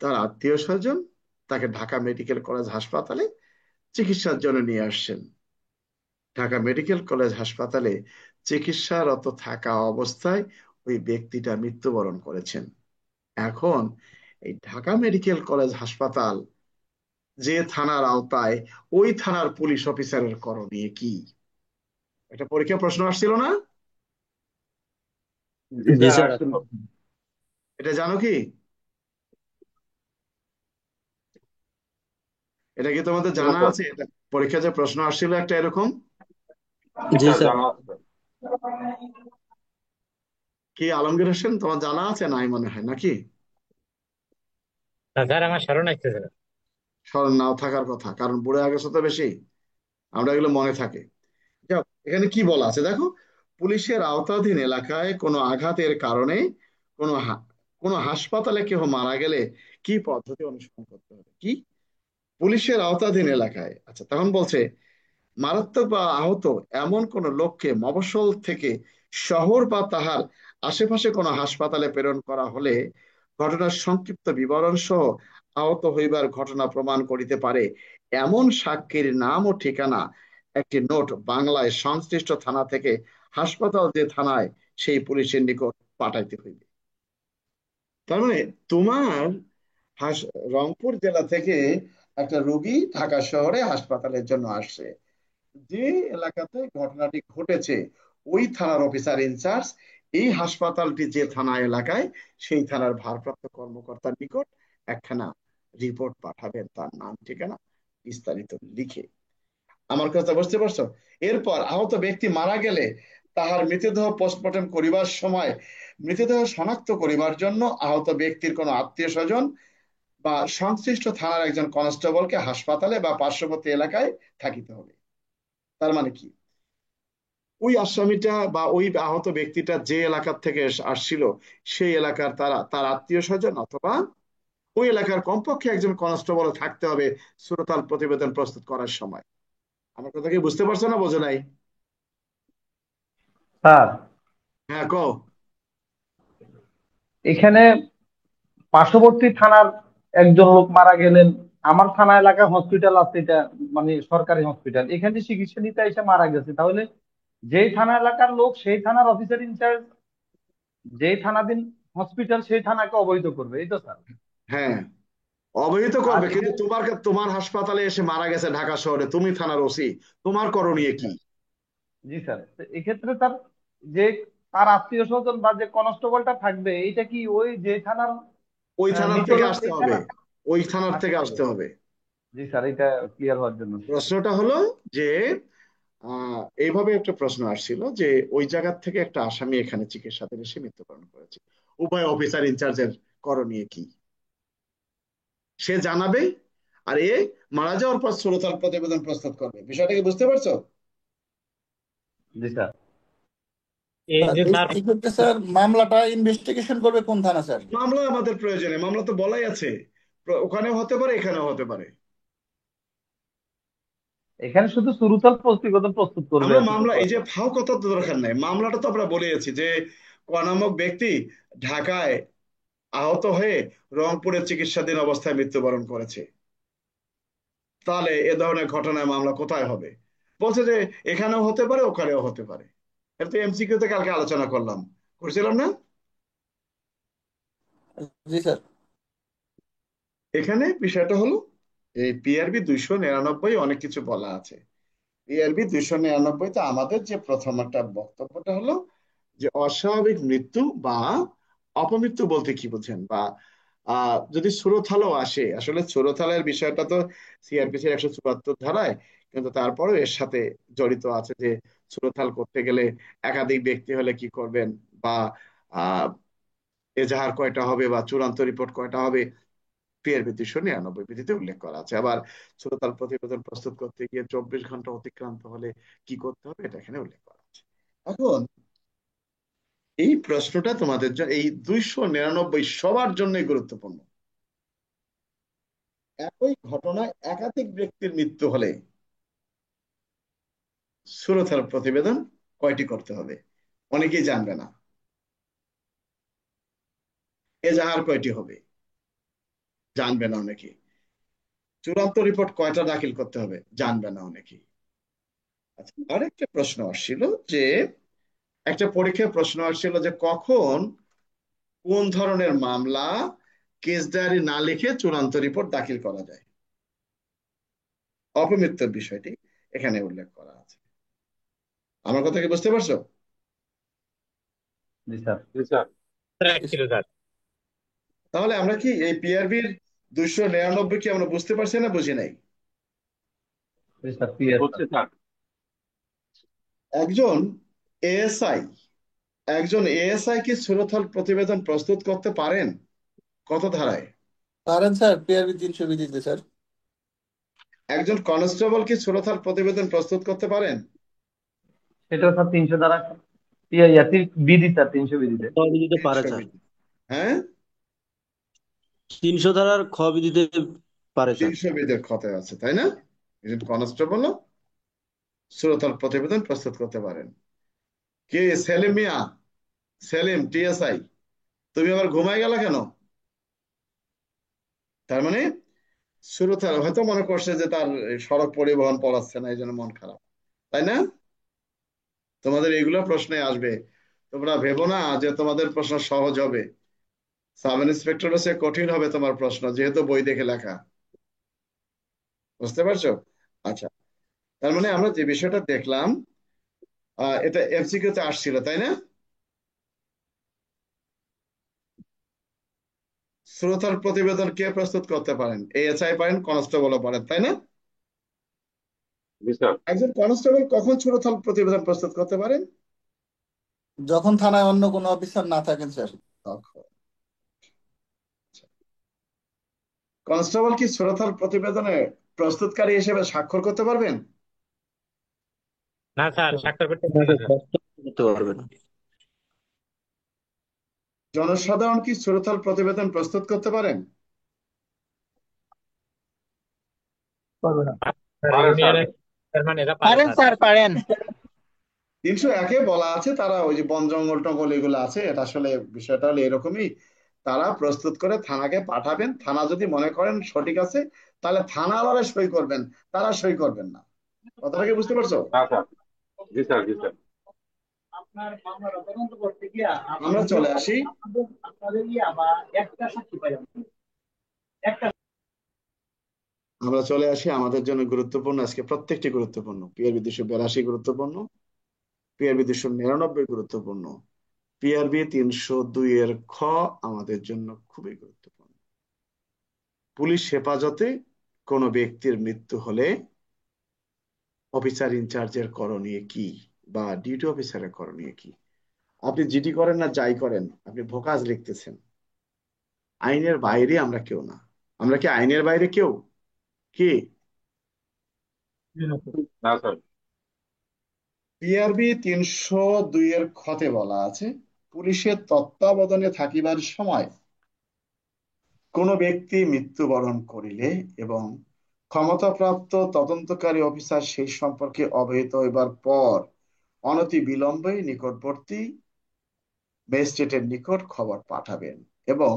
তার আত্মীয় স্বজন তাকে ঢাকা মেডিকেল কলেজ হাসপাতালে চিকিৎসার জন্য নিয়ে আসছেন। ঢাকা মেডিকেল কলেজ হাসপাতালে চিকিৎসারত থাকা অবস্থায় ওই ব্যক্তিটা মৃত্যুবরণ করেছেন। এখন এই ঢাকা মেডিকেল কলেজ হাসপাতাল যে থানার আওতায়, ওই থানার পুলিশ অফিসারের করণীয় কি? একটা পরীক্ষা প্রশ্ন আসছিল না? জি জি স্যার, স্যার। আসছিল। এটা জানো কি? এটা কি তোমাদের না জানা স্যার। আছে? এটা পরীক্ষা যে প্রশ্ন আসছিল একটা এরকম, জি জি স্যার, স্যার। জানা আছে স্যার। কি আলমগীর হোসেন, তোমার জানা আছে? নাই মনে হয় নাকি? না স্যার, আমার স্মরণ আসতেছে না। স্মরণ নাও থাকার কথা, কারণ বুড়ে গেছো তো বেশি, আমরা এগুলো মনে থাকে। যাও, এখানে কি বলা আছে দেখো, পুলিশের আওতাধীন এলাকায় কোনো আঘাতের কারণে কোনো কোনো হাসপাতালে কেউ মারা গেলে কি পদ্ধতি অনুসরণ করতে হবে? কি? পুলিশের আওতাধীন এলাকায়। আচ্ছা, তখন বলছে মারাত্মক বা আহত এমন কোন লোককে মফস্বল থেকে শহর বা তাহার আশেপাশে কোনো হাসপাতালে প্রেরণ করা হলে ঘটনার সংক্ষিপ্ত বিবরণ সহ আহত হইবার ঘটনা প্রমাণ করিতে পারে এমন সাক্ষীর নাম ও ঠিকানা একটি নোট বাংলায় সংশ্লিষ্ট থানা থেকে হাসপাতাল যে থানায় সেই পুলিশের নিকট পাঠাইতে হইবে। তার মানে তোমার রংপুর জেলা থেকে একটা রোগী ঢাকা শহরে হাসপাতালের জন্য আসছে, যে এলাকাতে ঘটনাটি ঘটেছে ওই থানার অফিসার ইনচার্জ এই হাসপাতালটি যে থানা এলাকায় সেই থানার ভারপ্রাপ্ত কর্মকর্তার নিকট একখানা রিপোর্ট পাঠাবেন, তার নাম ঠিকানা বিস্তারিত লিখে। আমার কথা বুঝতে পারছো? এরপর আহত ব্যক্তি মারা গেলে তাহার মৃতদেহ পোস্টমর্টম করিবার সময় মৃতদেহ শনাক্ত করিবার জন্য আহত ব্যক্তির কোনো আত্মীয় স্বজন বা সংশ্লিষ্ট থানার একজন কনস্টেবলকে হাসপাতালে বা পার্শ্ববর্তী এলাকায় থাকিতে হবে। তার মানে কি, ওই আসামিটা বা ওই আহত ব্যক্তিটা যে এলাকার থেকে আসছিল সেই এলাকার তার আত্মীয় স্বজন অথবা ওই এলাকার কমপক্ষে একজন কনস্টেবল থাকতে হবে সুরতাল প্রতিবেদন প্রস্তুত করার সময়। আমার কথা কি বুঝতে পারছো না বোঝো নাই? স্যার, হ্যাঁ, কও। এখানে পার্শ্ববর্তী থানার একজন লোক মারা গেলেন, আমার থানা এলাকায় হসপিটাল আছে, এটা মানে সরকারি হসপিটাল, এখানে চিকিৎসা নিতে এসে মারা গেছে, তাহলে যেই থানা এলাকার লোক সেই থানার অফিসার ইনচার্জ যেই থানাধীন হসপিটাল সেই থানাকে অবহিত করবে, এই তো স্যার? হ্যাঁ, অবহিত আর করবে, কিন্তু এখানে, তোমার হাসপাতালে এসে মারা গেছে ঢাকা শহরে, তুমি থানার ওসি, তোমার করণীয় জি কি? স্যার, জি স্যার, তো এক্ষেত্রে তার যে তার আত্মীয় স্বজন বা যে কনস্টেবলটা থাকবে, এইটা কি ওই যে থানার ওই থানার থেকে নিচলোক আসতে সেই হবে, থানা ওই থানার থেকে আসতে হবে? আসতে হবে। জি স্যার, এটা ক্লিয়ার হওয়ার জন্য। প্রশ্নটা হলো যে এইভাবে একটা প্রশ্ন আসছিল যে ওই জায়গার থেকে একটা আসামি এখানে চিকিৎসাধীন এসে মৃত্যুবরণ করেছে, উভয় অফিসার ইনচার্জের করণীয় কি সে জানাবে, আর এ মারা যাওয়ার পর সুরতাল প্রতিবেদন প্রস্তুত করবে। বিষয়টা কি বুঝতে পারছো? জি স্যার। এই স্যার যে এই স্যার, এই ক্ষেত্রে স্যার মামলাটা ইনভেস্টিগেশন করবে কোন থানা স্যার? মামলা আমাদের প্রয়োজনে, মামলা তো বলাই আছে, ওখানেও হতে পারে এখানেও হতে পারে। এখানে শুধু সুরুতাল প্রতিবেদন প্রস্তুত করবে আমরা মামলা, এতটুকু এই আছে। যে ফাও কথা তো দরকার নাই, মামলাটা তো আমরা বলেছি যে ক নামক ব্যক্তি ঢাকায় আহত হয়ে রংপুরে চিকিৎসাধীন অবস্থায় মৃত্যুবরণ করেছে। তাহলে এ ধরনের ঘটনায় মামলা কোথায় হবে? বলছে যে এখানেও হতে পারে ওখানেও হতে পারে। এটা তো এমসিকিউ তে কালকে আলোচনা করছিলাম না? জি স্যার। এখানে বিষয়টা হলো এই পিআরবি 299 অনেক কিছু বলা আছে। পিআরবি 299 তে আমাদের যে প্রথম একটা বক্তব্যটা হলো যে অস্বাভাবিক মৃত্যু বা অপমৃত্যু বলতে কি বোঝেন, বা যদি সুরথালও আসে, আসলে সুরথালের বিষয়টা তো সিআরপিসির 174 ধারায়, কিন্তু তারপরেও এর সাথে জড়িত আছে যে সুরথাল করতে গেলে একাধিক ব্যক্তি হলে কি করবেন, বা আহ এজাহার কয়টা হবে বা চূড়ান্ত রিপোর্ট কয়টা হবে, পিআরবি 299 বিধিতে উল্লেখ করা আছে। আবার সুরতাল প্রতিবেদন প্রস্তুত করতে গিয়ে 24 ঘন্টা অতিক্রান্ত হলে কি করতে হবে এটা এখানে উল্লেখ করা আছে। এখন এই প্রশ্নটা তোমাদের জন্য, এই 299 সবার জন্যই গুরুত্বপূর্ণ। একই ঘটনায় একাধিক ব্যক্তির মৃত্যু হলে সুরতাল প্রতিবেদন কয়টি করতে হবে অনেকেই জানবে না। এজাহার কয়টি হবে জানবে না অনেকে। চূড়ান্ত রিপোর্ট কয়টা দাখিল করতে হবে জানবে না অনেকেই। আচ্ছা, আরেকটা প্রশ্ন আসছিল যে একটা পরীক্ষায় প্রশ্ন আসছিল যে কখন কোন ধরনের মামলা কেস ডায়েরি না লিখে চূড়ান্ত রিপোর্ট দাখিল করা যায়, অপমৃত্যুর বিষয়টি এখানে উল্লেখ করা আছে। আমার কথা কি বুঝতে পারছো? জি স্যার। জি স্যার। এক ছিল স্যার। তাহলে আমরা কি এই পিআরবির 299 কি আমরা বুঝতে পারছি না বুঝি নাই? জি স্যার, ক্লিয়ার স্যার। হচ্ছে স্যার। একজন এএসআই কি সুরতহাল প্রতিবেদন প্রস্তুত করতে পারেন? কত ধারায়? পারেন স্যার, পিআরবি 300 বিধিতে স্যার। একজন কনস্টেবল কি সুরতহাল প্রতিবেদন প্রস্তুত করতে পারেন? সেটা স্যার 300 দ্বারা বিধি স্যার, 300 বিধিতে। বিধিতে পারে স্যার। হ্যাঁ, 300 ধারার বিধিতে পারে স্যার। 300 বিধের খতে আছে তাই না? একজন কনস্টেবল সুরতহাল প্রতিবেদন প্রস্তুত করতে পারেন। কে? সেলিম মিয়া, সেলিম টিএসআই, তুমি আবার ঘুমাই গেলা কেন? তার মানে সুরতহাল হয়তো মনে করছে যে তার সড়ক পরিবহন পড়াচ্ছে না এই জন্য মন খারাপ। তাই না? তোমাদের এগুলো প্রশ্নে আসবে। তোমরা ভেবো না যে তোমাদের প্রশ্ন সহজ হবে। সাব ইন্সপেক্টর হচ্ছে কঠিন হবে তোমার প্রশ্ন, যেহেতু বই দেখে লেখা। বুঝতে পারছো? আচ্ছা, তার মানে আমরা যে বিষয়টা দেখলাম, এটা এমসিকিউ তে আসছিল, তাই না? শ্রোতার প্রতিবেদন কে প্রস্তুত করতে পারেন? এএসআই পারেন, কনস্টেবলও পারেন, তাই না? জি স্যার। একজন কনস্টেবল কখন শ্রোতার প্রতিবেদন প্রস্তুত করতে পারেন? যখন থানায় অন্য কোনো অফিসার না থাকেন স্যার। তখন। কনস্টেবল কি শ্রোতার প্রতিবেদনে প্রস্তুতকারী হিসেবে স্বাক্ষর করতে পারবেন? না স্যার, স্বাক্ষর করতে না পারবে না স্যার, স্যার। কষ্ট করতে পারবে না। জনসাধারণ কি শ্রোতার প্রতিবেদন প্রস্তুত করতে পারেন? পারবে না। স্যার, পারে স্যার। ইউনিয়নের চেয়ারম্যান এরা পারে পারেন স্যার। স্যার, পারেন। 301-এ বলা আছে, তারা ওই যে বন জঙ্গল টঙ্গল এগুলো আছে, এটা আসলে বিষয়টা হলো এরকমই। তারা প্রস্তুত করে থানাকে পাঠাবেন, থানা যদি মনে করেন সঠিক আছে, তাহলে থানাওয়ালা সই করবেন, তারা সই করবেন না। কথাটা কি বুঝতে পারছো? না স্যার। জি স্যার, জি স্যার। আপনার মামলাটা তদন্ত করতে গিয়া আমরা চলে আসি, আপনাদের ইয়া বা একটা সাক্ষী পাইলাম, একটা। আমাদের জন্য গুরুত্বপূর্ণ, আজকে প্রত্যেকটি গুরুত্বপূর্ণ। পিআরবি 282 গুরুত্বপূর্ণ, পিআরবি 299 গুরুত্বপূর্ণ, পিআরবি 302-এর আমাদের জন্য খুবই গুরুত্বপূর্ণ। পুলিশ হেফাজতে কোনো ব্যক্তির মৃত্যু হলে অফিসার ইনচার্জের করণীয় কি, বা ডিউটি অফিসারের করণীয় কি? আপনি জিডি করেন না যাই করেন, আপনি ভোকাজ লিখতেছেন। আইনের বাইরে আমরা কেউ না। আমরা কি আইনের বাইরে কেউ? কি? না স্যার। পিআরবি 302-এর বলা আছে, পুলিশের তত্ত্বাবধানে থাকিবার সময় কোনো ব্যক্তি মৃত্যুবরণ করিলে এবং ক্ষমতাপ্রাপ্ত তদন্তকারী অফিসার সেই সম্পর্কে অবহিত হইবার পর অনতি বিলম্বে নিকটবর্তী ম্যাজিস্ট্রেটের নিকট খবর পাঠাবেন এবং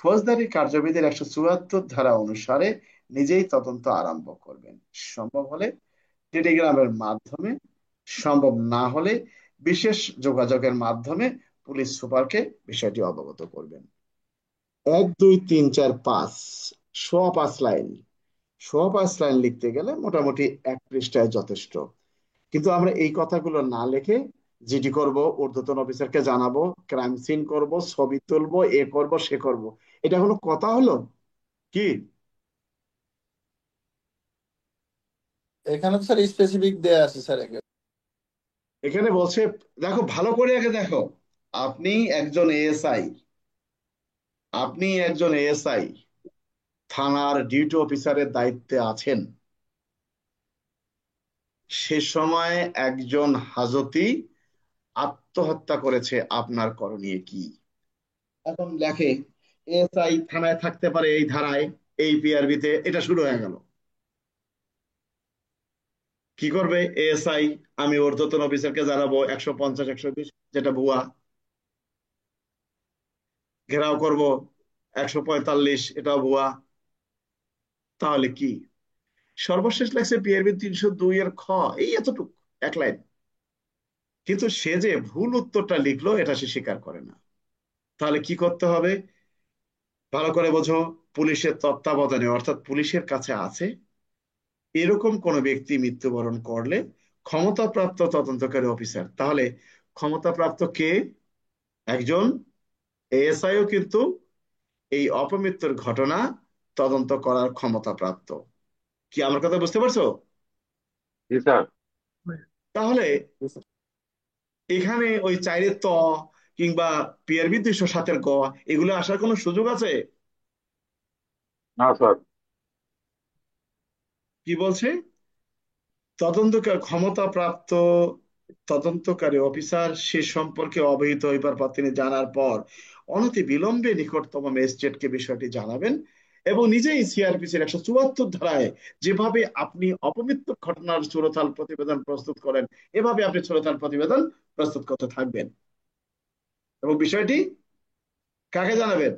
ফৌজদারি কার্যবিধির 174 ধারা অনুসারে নিজেই তদন্ত আরম্ভ করবেন। সম্ভব হলে টেলিগ্রামের মাধ্যমে, সম্ভব না হলে বিশেষ যোগাযোগের মাধ্যমে পুলিশ সুপারকে বিষয়টি অবগত করবেন। 1 2 3 4 5, সোয়া 5 লাইন। সোয়া 5 লাইন লিখতে গেলে মোটামুটি 1 পৃষ্ঠায় যথেষ্ট। কিন্তু আমরা এই কথাগুলো না লিখে জিডি করব, ঊর্ধ্বতন অফিসারকে জানাবো, ক্রাইম সিন করব, ছবি তুলবো, এ করব সে করব, এটা কোনো কথা হলো? কি? এখানে তো স্যার স্পেসিফিক দেয়া আছে স্যার একে। এখানে বলছে, দেখো ভালো করে আগে দেখো। আপনি একজন এএসআই, আপনি একজন এএসআই, থানার ডিউটি অফিসারের দায়িত্বে আছেন। সে সময় একজন হাজতি আত্মহত্যা করেছে, আপনার করণীয় কি? এখন লেখে এএসআই থানায় থাকতে পারে এই ধারায়, এই পিআরবিতে, এটা শুরু হয়ে গেল। কি করবে এএসআই? আমি ঊর্ধ্বতন অফিসারকে জানাবো 150 120, যেটা ভুয়া। ঘেরাও করব 145, এটাও ভুয়া। তাহলে কি? সর্বশেষ লাগছে পিআরবি 302-এর এই এতটুকু 1 লাইন। কিন্তু সে যে ভুল উত্তরটা লিখলো এটা সে স্বীকার করে না। তাহলে কি করতে হবে? ভালো করে বোঝো। পুলিশের তত্ত্বাবধানে, অর্থাৎ পুলিশের কাছে আছে, এরকম কোন ব্যক্তি মৃত্যুবরণ করলে ক্ষমতাপ্রাপ্ত তদন্তকারী অফিসার, তাহলে ক্ষমতাপ্রাপ্ত কে? একজন এএসআইও কিন্তু এই অপমৃত্যুর ঘটনা তদন্ত করার ক্ষমতাপ্রাপ্ত। কি আমার কথা বুঝতে পারছো? জি স্যার। তাহলে এখানে ওই 4-এর কিংবা পিআরবি 207-এর এগুলো আসার কোনো সুযোগ আছে? না স্যার। কি বলছে? তদন্তকার ক্ষমতাপ্রাপ্ত তদন্তকারী অফিসার সে সম্পর্কে অবহিত হইবার পর, তিনি জানার পর অনতি বিলম্বে নিকটতম ম্যাজিস্ট্রেটকে বিষয়টি জানাবেন এবং নিজেই সিআরপিসির 174 ধারায় যেভাবে আপনি অপমৃত্যু ঘটনার চূড়ান্ত প্রতিবেদন প্রস্তুত করেন, এভাবে আপনি চূড়ান্ত প্রতিবেদন প্রস্তুত করতে থাকবেন এবং বিষয়টি কাকে জানাবেন?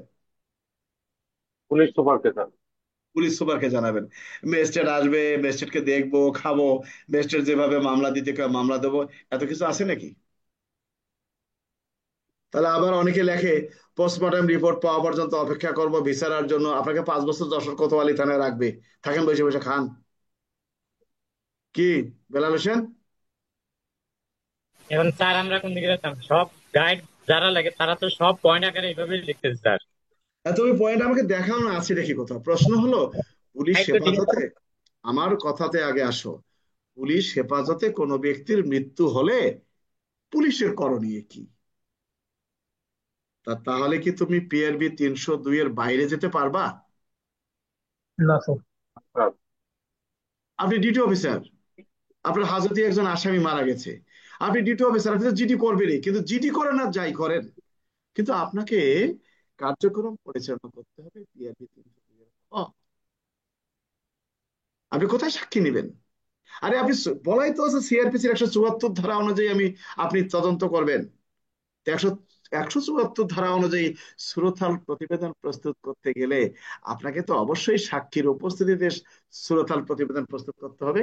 পুলিশ সুপারকে স্যার। পুলিশ সুপারকে জানাবেন। ম্যাজিস্ট্রেট আসবে, ম্যাজিস্ট্রেটকে দেখবো, খাবো, ম্যাজিস্ট্রেট যেভাবে মামলা দিতে কয় মামলা দেবো, এত কিছু আছে নাকি? তাহলে আবার অনেকে লেখে পোস্টমর্টম রিপোর্ট পাওয়া পর্যন্ত অপেক্ষা করব ভিসার জন্য, আপনাকে 5 বছর যশোর কোতোয়ালি থানায় রাখবে, থাকেন বসে বসে খান। কি বেলাল হোসেন? এখন স্যার আমরা কোন দিকে যেতাম? সব গাইড যারা লাগে তারা তো সব পয়েন্ট আকারে এইভাবে লিখতেছে স্যার। তুমি পয়েন্ট আমাকে দেখাও না, আছে দেখি কোথাও। প্রশ্ন হলো পুলিশ গাইড তো ঠিক আছে। হেফাজতে, আমার কথাতে আগে আসো, পুলিশ হেফাজতে কোনো ব্যক্তির মৃত্যু হলে পুলিশের করণীয় কি? তাহলে কি তুমি পিআরবি 302 এর বাইরে যেতে পারবা? না স্যার। স্যার, আপনি ডিটি অফিসার, আপনার হাজতে একজন আসামি মারা গেছে, আপনি ডিটি অফিসার, আপনি তো জিডি করবেনই, কিন্তু জিডি করেন আর যাই করেন, কিন্তু আপনাকে কার্যক্রম পরিচালনা করতে হবে পিআরবি 302 এর। আপনি কোথায় সাক্ষী নেবেন? আরে আপনি বলাই তো আছে সিআরপিসির 174 ধারা অনুযায়ী আপনি তদন্ত করবেন। তো 174 ধারা অনুযায়ী সুরথাল প্রতিবেদন প্রস্তুত করতে গেলে আপনাকে তো অবশ্যই সাক্ষীর উপস্থিতিতে সুরথাল প্রতিবেদন প্রস্তুত করতে হবে।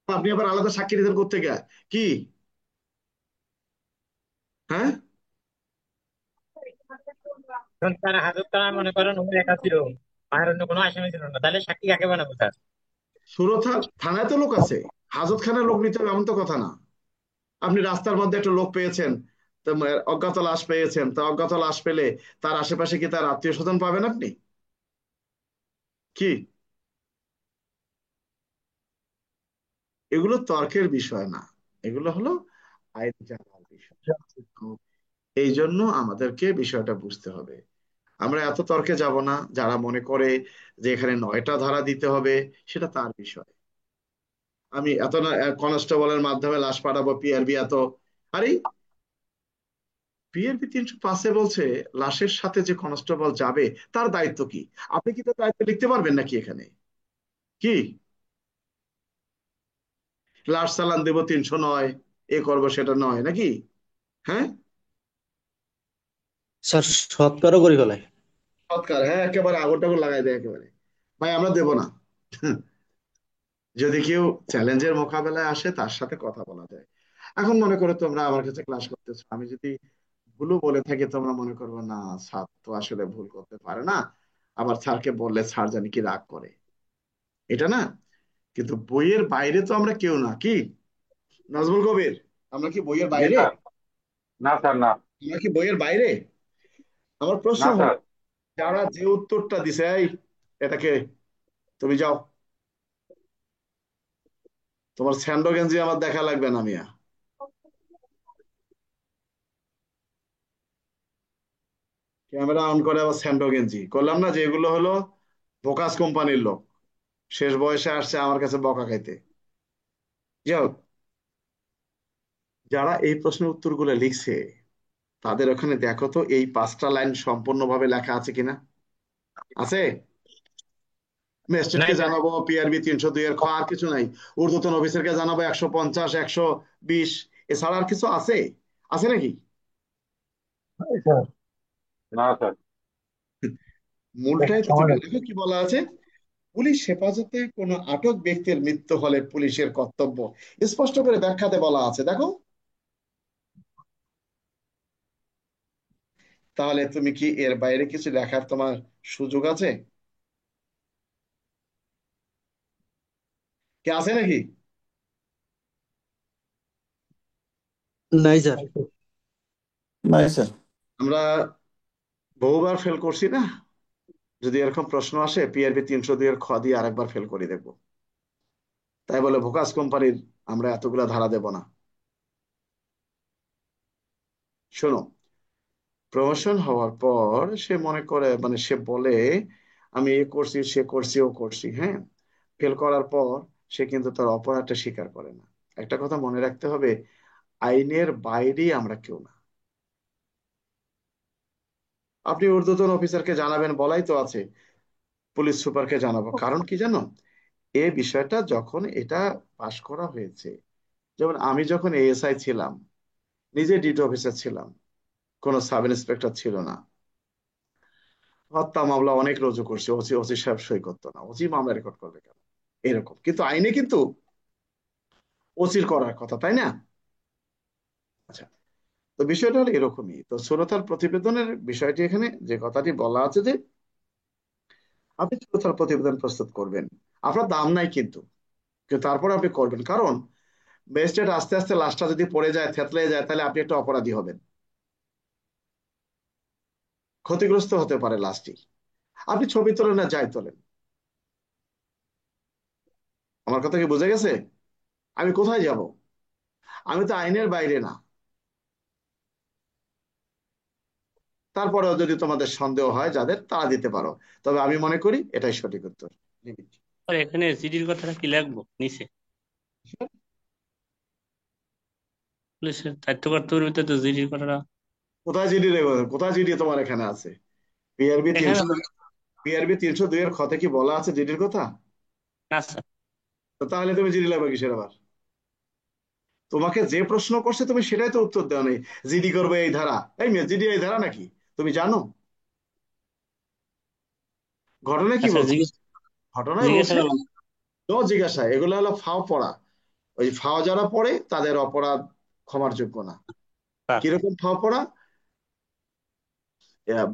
আপনি আবার আলাদা সাক্ষী নিতেন করতে গিয়ে কি? হ্যাঁ, এখন স্যার হাজত তারা মনে করেন উনি একা ছিল, আর অন্য কোনো আসামি ছিল না, তাহলে সাক্ষী কাকে বানাবো স্যার? সুরথাল থানায় তো লোক আছে, হাজতখানায় লোক নিতে হবে এমন তো কথা না। আপনি রাস্তার মধ্যে একটা লোক পেয়েছেন, তো অজ্ঞাত লাশ পেয়েছেন, তা অজ্ঞাত লাশ পেলে তার আশেপাশে কি তার আত্মীয় স্বজন পাবেন আপনি? কি এগুলো তর্কের বিষয় না, এগুলো হলো আইন জানার বিষয়। তো এই জন্য আমাদেরকে বিষয়টা বুঝতে হবে। আমরা এত তর্কে যাব না। যারা মনে করে যে এখানে 9টা ধারা দিতে হবে, সেটা তার বিষয়। আমি এত না কনস্টেবলের মাধ্যমে লাশ পাঠাবো পিআরবি এত, আরে পিআরবি 305-এ বলছে লাশের সাথে যে কনস্টেবল যাবে তার দায়িত্ব কি? আপনি কি তার দায়িত্ব লিখতে পারবেন নাকি এখানে? কি লাশ চালান দেবো 309, এ করবো সেটা নয় নাকি? হ্যাঁ, স্যার সৎকারও করে ফেলায়। সৎকার, হ্যাঁ, একেবারে আগুন টাগুন লাগাই দেয় একেবারে। ভাই আমরা দেব না। যদি কেউ চ্যালেঞ্জের মোকাবেলায় আসে তার সাথে কথা বলা যায়। এখন মনে করো তোমরা আমার কাছে ক্লাস করতেছো, আমি যদি ভুলও বলে থাকি তোমরা মনে করবে না স্যার তো আসলে ভুল করতে পারে না, আবার স্যারকে বললে স্যার জানি কি রাগ করে, এটা না। কিন্তু বইয়ের বাইরে তো আমরা কেউ না, কি নাজমুল কবির? আমরা কি বইয়ের জি বাইরে? স্যার। না স্যার, না। আমরা কি বইয়ের বাইরে? আমার প্রশ্ন না হলো স্যার। যারা যে উত্তরটা দিছে, এই এটাকে, তুমি যাও, তোমার স্যান্ডো গেঞ্জি আমার দেখা লাগবে না মিয়া। ক্যামেরা অন করে আবার স্যান্ডো গেঞ্জি করলাম না, যে এগুলো হলো ভোকাস কোম্পানির লোক, শেষ বয়সে আসছে আমার কাছে বকা খাইতে। যাই হোক, যারা এই প্রশ্নের উত্তরগুলো লিখছে তাদের ওখানে দেখো তো এই 5টা লাইন সম্পূর্ণভাবে লেখা আছে কিনা। আছে? ম্যাজিস্ট্রেটকে নাই স্যার। জানাবো পিআরবি 302 এর আর কিছু নাই। ঊর্ধ্বতন অফিসারকে জানাবো 150, 120, এছাড়া আর কিছু আছে? আছে নাকি? স্যার না স্যার। মূলটাই তো সময় ঠিক, লাগবে। দেখো কি বলা আছে। পুলিশ হেফাজতে কোনো আটক ব্যক্তির মৃত্যু হলে পুলিশের কর্তব্য স্পষ্ট করে ব্যাখ্যাতে বলা আছে, দেখো। তাহলে তুমি কি এর বাইরে কিছু লেখার তোমার সুযোগ আছে? কি আছে নাকি? নাই স্যার। নাই স্যার। আমরা বহুবার ফেল করছি না? যদি এরকম প্রশ্ন আসে পিআরবি 302 এর দিয়ে আরেকবার ফেল করে দেখবো। তাই বলে ভোকাস কোম্পানির আমরা এতগুলা ধারা দেব না। শোনো, প্রমোশন হওয়ার পর সে মনে করে, মানে সে বলে আমি এ করছি, সে করছি, ও করছি, হ্যাঁ। ফেল করার পর সে কিন্তু তার অপরাধটা স্বীকার করে না। একটা কথা মনে রাখতে হবে, আইনের বাইরেই আমরা কেউ না। আপনি ঊর্ধ্বতন অফিসারকে জানাবেন বলাই তো আছে, পুলিশ সুপারকে জানাবো, কারণ কি জানো, এই বিষয়টা যখন এটা পাশ করা হয়েছে, যেমন আমি যখন এএসআই ছিলাম, নিজে ডিটি অফিসার ছিলাম, কোনো সাব ইন্সপেক্টর ছিল না, হত্যা মামলা অনেক রুজু করছে, ওসি ওসি সাহেব সই করতো না, ওসি মামলা রেকর্ড করবে কেন? এরকম কিন্তু আইনে কিন্তু ওসির করার কথা, তাই না? আচ্ছা, তো বিষয়টা হলো এরকমই। তো সুরতার প্রতিবেদনের বিষয়টি এখানে যে কথাটি বলা আছে যে আপনি সুরতার প্রতিবেদন প্রস্তুত করবেন, আপনার দাম নাই কিন্তু, কিন্তু তারপর আপনি করবেন, কারণ ম্যাজিস্ট্রেট আস্তে আস্তে লাশটা যদি পড়ে যায়, থেতলে যায়, তাহলে আপনি একটা অপরাধী হবেন, ক্ষতিগ্রস্ত হতে পারে লাশটি। আপনি ছবি তোলেন না যাই তোলেন, আমার কথা কি বুঝে গেছে? আমি কোথায় যাব? আমি তো আইনের বাইরে না। তারপরেও যদি তোমাদের সন্দেহ হয় যাদের, তারা দিতে পারো, তবে আমি মনে করি এটাই সঠিক উত্তর। আর এখানে জিডির কথাটা কি লাগবো নিচে? পুলিশের দায়িত্ব কর্তব্যের ভিতরে তো জিডির কথাটা কোথায় জিডি রে? কোথায় জিডি তোমার এখানে আছে? পিআরবি এখানে 300, পিআরবি 302 এর খতে কি বলা আছে জিডির কথা? না স্যার। তো তাহলে তুমি জিডি লাগবে কিসের আবার? তোমাকে যে প্রশ্ন করছে তুমি সেটাই তো উত্তর দেওয়া নেই। জিডি করবে এই ধারা, এই মেয়ে জিডি এই ধারা নাকি তুমি জানো? ঘটনা কি আচ্ছা বলছে? জিজ্ঞেস ঘটনায় জিজ্ঞাসা বলছে করলাম। নো জিজ্ঞাসা, এগুলো হলো ফাও পড়া। ওই ফাও যারা পড়ে তাদের অপরাধ ক্ষমার যোগ্য না। স্যার কিরকম ফাও পড়া?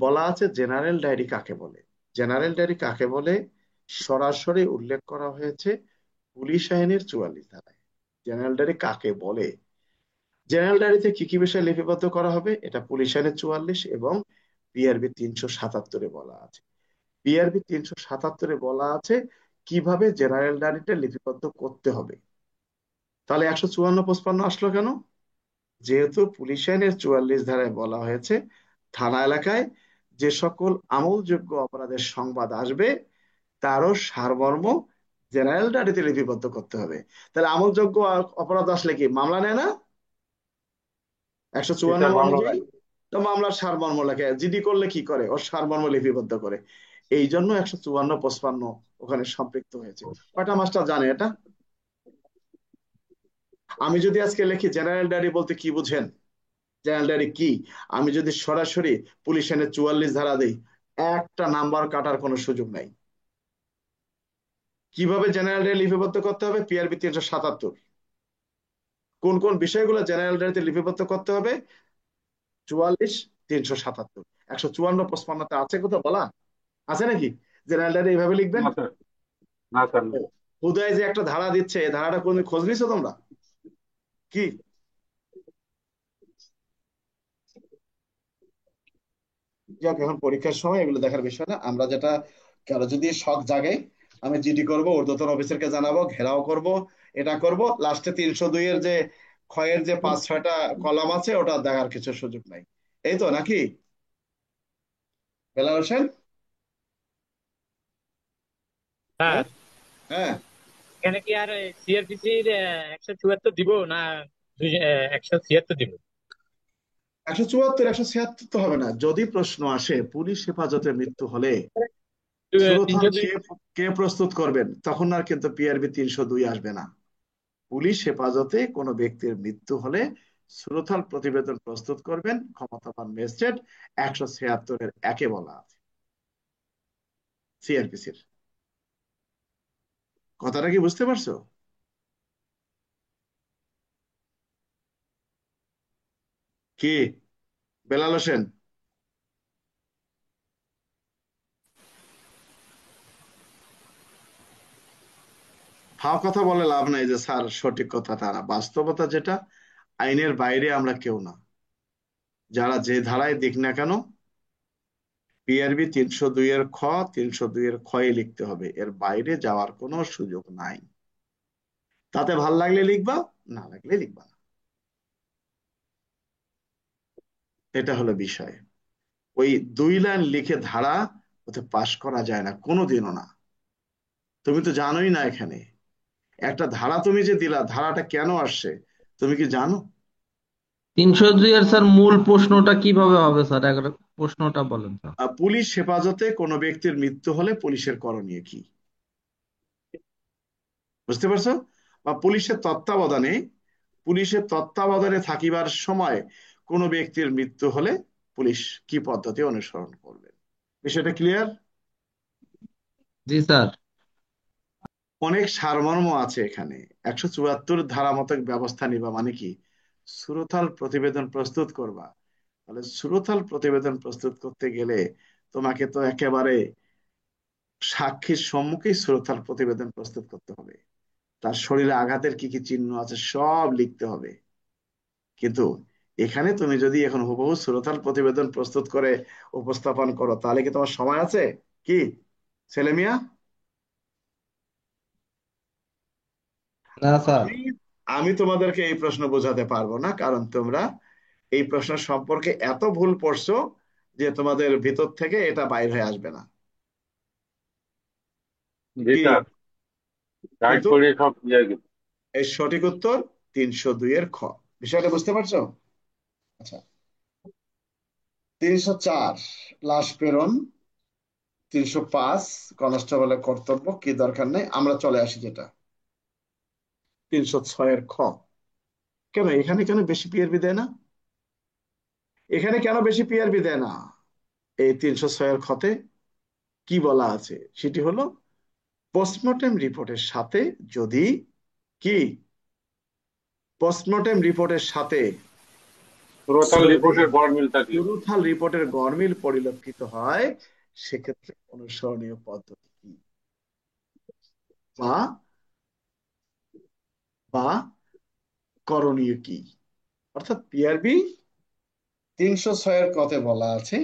বলা আছে জেনারেল ডায়েরি কাকে বলে। জেনারেল ডায়েরি কাকে বলে সরাসরি উল্লেখ করা হয়েছে পুলিশ আইনের 44 ধারায়। জেনারেল ডায়েরি কাকে বলে, জেনারেল ডায়েরিতে কি কি বিষয় লিপিবদ্ধ করা হবে, এটা পুলিশ আইনের 44 এবং পিআরবি 377-এ বলা আছে। পিআরবি 377-এ বলা আছে কিভাবে জেনারেল ডায়েরিটা লিপিবদ্ধ করতে হবে। তাহলে 154-55 আসলো কেন? যেহেতু পুলিশ আইনের 44 ধারায় বলা হয়েছে থানা এলাকায় যে সকল আমলযোগ্য অপরাধের সংবাদ আসবে তারও সারমর্ম জেনারেল ডায়েরিতে লিপিবদ্ধ করতে হবে। তাহলে আমলযোগ্য অপরাধ আসলে কি মামলা নেয় না একশো জি চুয়ান্ন স্যার, মামলা অনুযায়ী? নাই। তো মামলার সারমর্ম লেখে, জিডি করলে কি করে, ওর সারমর্ম লিপিবদ্ধ করে। এই জন্য 154-55 ওখানে সম্পৃক্ত হয়েছে। কয়টা মাস্টার জানে এটা? আমি যদি আজকে লিখি জেনারেল ডায়েরি বলতে কি বুঝেন, জেনারেল ডায়েরি কি, আমি যদি সরাসরি পুলিশ আইনের 44 ধারা দিই, একটা নাম্বার কাটার কোনো সুযোগ নাই। কিভাবে জেনারেল ডায়েরি লিপিবদ্ধ করতে হবে? পিআরবি 377। কোন কোন বিষয়গুলো জেনারেল ডায়েরিতে লিপিবদ্ধ করতে হবে? 44, 377, 154-55 আছে কোথাও বলা আছে নাকি জেনারেল ডায়েরি এইভাবে লিখবেন? না স্যার, না স্যার, না। হুদায় যে একটা ধারা দিচ্ছে, এই ধারাটা কোন খোঁজ নিছো তোমরা কি? যাক, এখন পরীক্ষার সময় এগুলো দেখার বিষয় না। আমরা যেটা, কারো যদি শখ জাগে আমি জিডি করব, ঊর্ধ্বতন অফিসারকে জানাবো, ঘেরাও করব, এটা করব, লাস্টে 302 এর যে ক্ষয়ের যে 5-6টা কলাম আছে ওটা দেখার কিছু সুযোগ নাই, এই তো নাকি বেলাল হোসেন? হ্যাঁ, স্যার হ্যাঁ। এখানে কি আর সিআরপিসির 174 দিব না 176 দিব? 174, 176 তো হবে না। যদি প্রশ্ন আসে পুলিশ হেফাজতে মৃত্যু হলে সুরতহাল 302? কে কে প্রস্তুত করবেন, তখন আর কিন্তু পিআরবি 302 আসবে না। পুলিশ হেফাজতে কোনো ব্যক্তির মৃত্যু হলে সুরতহাল প্রতিবেদন প্রস্তুত করবেন ক্ষমতাবান ম্যাজিস্ট্রেট, 176-এর একে বলা আছে সিআরপিসির। কথাটা কি বুঝতে পারছো? কি বেলাল হোসেন? ফাও কথা বলে লাভ নাই যে স্যার সঠিক কথাটা না, বাস্তবতা যেটা, আইনের বাইরে আমরা কেউ না। যারা যে ধারায় দিক না কেন, পিআরবি 302 এর 302 এর ক্ষয়ে লিখতে হবে, এর বাইরে যাওয়ার কোনো সুযোগ নাই। তাতে ভাল লাগলে লিখবা, না লাগলে লিখবা না, এটা হলো বিষয়। ওই 2 লাইন লিখে ধারা ওতে পাশ করা যায় না কোনোদিনও না। তুমি তো জানোই না এখানে একটা ধারা তুমি যে দিলা, ধারাটা কেন আসছে তুমি কি জানো? 302 এর স্যার মূল প্রশ্নটা কিভাবে হবে স্যার, একবার প্রশ্নটা বলেন স্যার। পুলিশ হেফাজতে কোনো ব্যক্তির মৃত্যু হলে পুলিশের করণীয় কি, বুঝতে পারছো? বা পুলিশের তত্ত্বাবধানে থাকিবার সময় কোনো ব্যক্তির মৃত্যু হলে পুলিশ কি পদ্ধতি অনুসরণ করবে। বিষয়টা ক্লিয়ার? জি স্যার। অনেক সারমর্ম আছে এখানে। 174 ধারা মতক ব্যবস্থা নিবা মানে কি? সুরতাল প্রতিবেদন প্রস্তুত করবা। তাহলে সুরতাল প্রতিবেদন প্রস্তুত করতে গেলে তোমাকে তো একেবারে সাক্ষীর সম্মুখেই সুরতাল প্রতিবেদন প্রস্তুত করতে হবে। তার শরীরে আঘাতের কি কি চিহ্ন আছে সব লিখতে হবে। কিন্তু এখানে তুমি যদি এখন হুবহু সুরতাল প্রতিবেদন প্রস্তুত করে উপস্থাপন করো, তাহলে কি তোমার সময় আছে? কি ছেলে মিয়া? না স্যার। আমি আমি তোমাদেরকে এই প্রশ্ন বোঝাতে পারবো না, কারণ তোমরা এই প্রশ্ন সম্পর্কে এত ভুল পড়ছো যে তোমাদের ভিতর থেকে এটা বাইর হয়ে আসবে না। জি কি? স্যার, গাইড কিন্তু করে সব ইয়ে গেছে। এর সঠিক উত্তর 302 এর খ। বিষয়টা বুঝতে পারছো? আচ্ছা, 304 লাশ প্রেরণ, 305 কনস্টেবলের কর্তব্য কি দরকার নেই, আমরা চলে আসি যেটা 306 এর খ। কেন এখানে কেন বেশি পিআরবি দেয় না? এখানে কেন বেশি পিআরবি দেয় না? এই 306 এর খতে কি বলা আছে সেটি হলো, পোস্টমর্টেম রিপোর্টের সাথে যদি কি পোস্টমর্টেম রিপোর্টের সাথে টোটাল যদি রিপোর্টের গড়মিল থাকলে। পুরুথাল রিপোর্টের গরমিল পরিলক্ষিত হয়, সেক্ষেত্রে অনুসরণীয় পদ্ধতি কি, বা বা করণীয় কি? অর্থাৎ পিআরবি 306 এর কথে বলা আছে,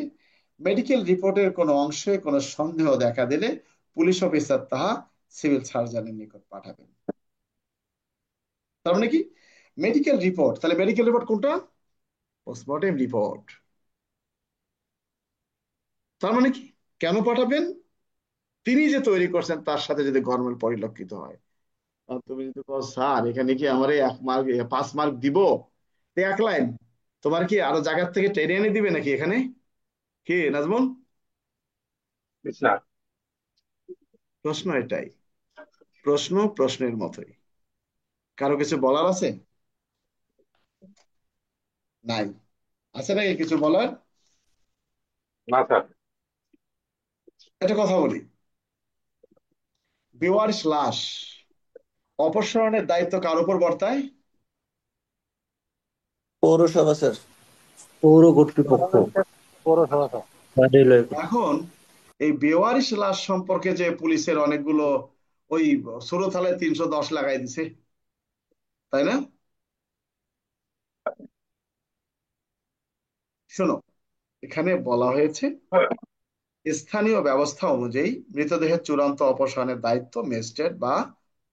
মেডিকেল রিপোর্টের কোনো অংশে কোনো সন্দেহ দেখা দিলে পুলিশ অফিসার তাহা সিভিল সার্জনের নিকট পাঠাবেন। তার মানে কি? মেডিকেল রিপোর্ট, তাহলে মেডিকেল রিপোর্ট কোনটা? Postmortem report. তার মানে কি? কেন পাঠাবেন? তিনি যে তৈরি করছেন তার সাথে যদি গরমিল পরিলক্ষিত হয়। আর তুমি যদি বলো স্যার এখানে কি আমার 1 মার্ক 5 মার্ক দিব, তো 1 লাইন, তোমার কি আরো জায়গার থেকে টেনে এনে দিবে নাকি এখানে? কি নাজমুল? জি স্যার। প্রশ্ন এটাই। প্রশ্ন প্রশ্নের মতোই। কারো কিছু বলার আছে? নাই? আছে নাকি কিছু বলার? না স্যার। একটা কথা বলি, বেওয়ারিশ লাশ অপসারণের দায়িত্ব কার উপর বর্তায়? পৌরসভা স্যার। পৌর কর্তৃপক্ষ। পৌরসভা স্যার। বা রেলওয়ে। এখন এই বেওয়ারিশ লাশ সম্পর্কে যে পুলিশের অনেকগুলো ওই সুরতহালে 310 লাগাই দিছে, তাই না? শোনো, এখানে বলা হয়েছে স্থানীয় ব্যবস্থা অনুযায়ী মৃতদেহের চূড়ান্ত অপসারণের দায়িত্ব ম্যাজিস্ট্রেট বা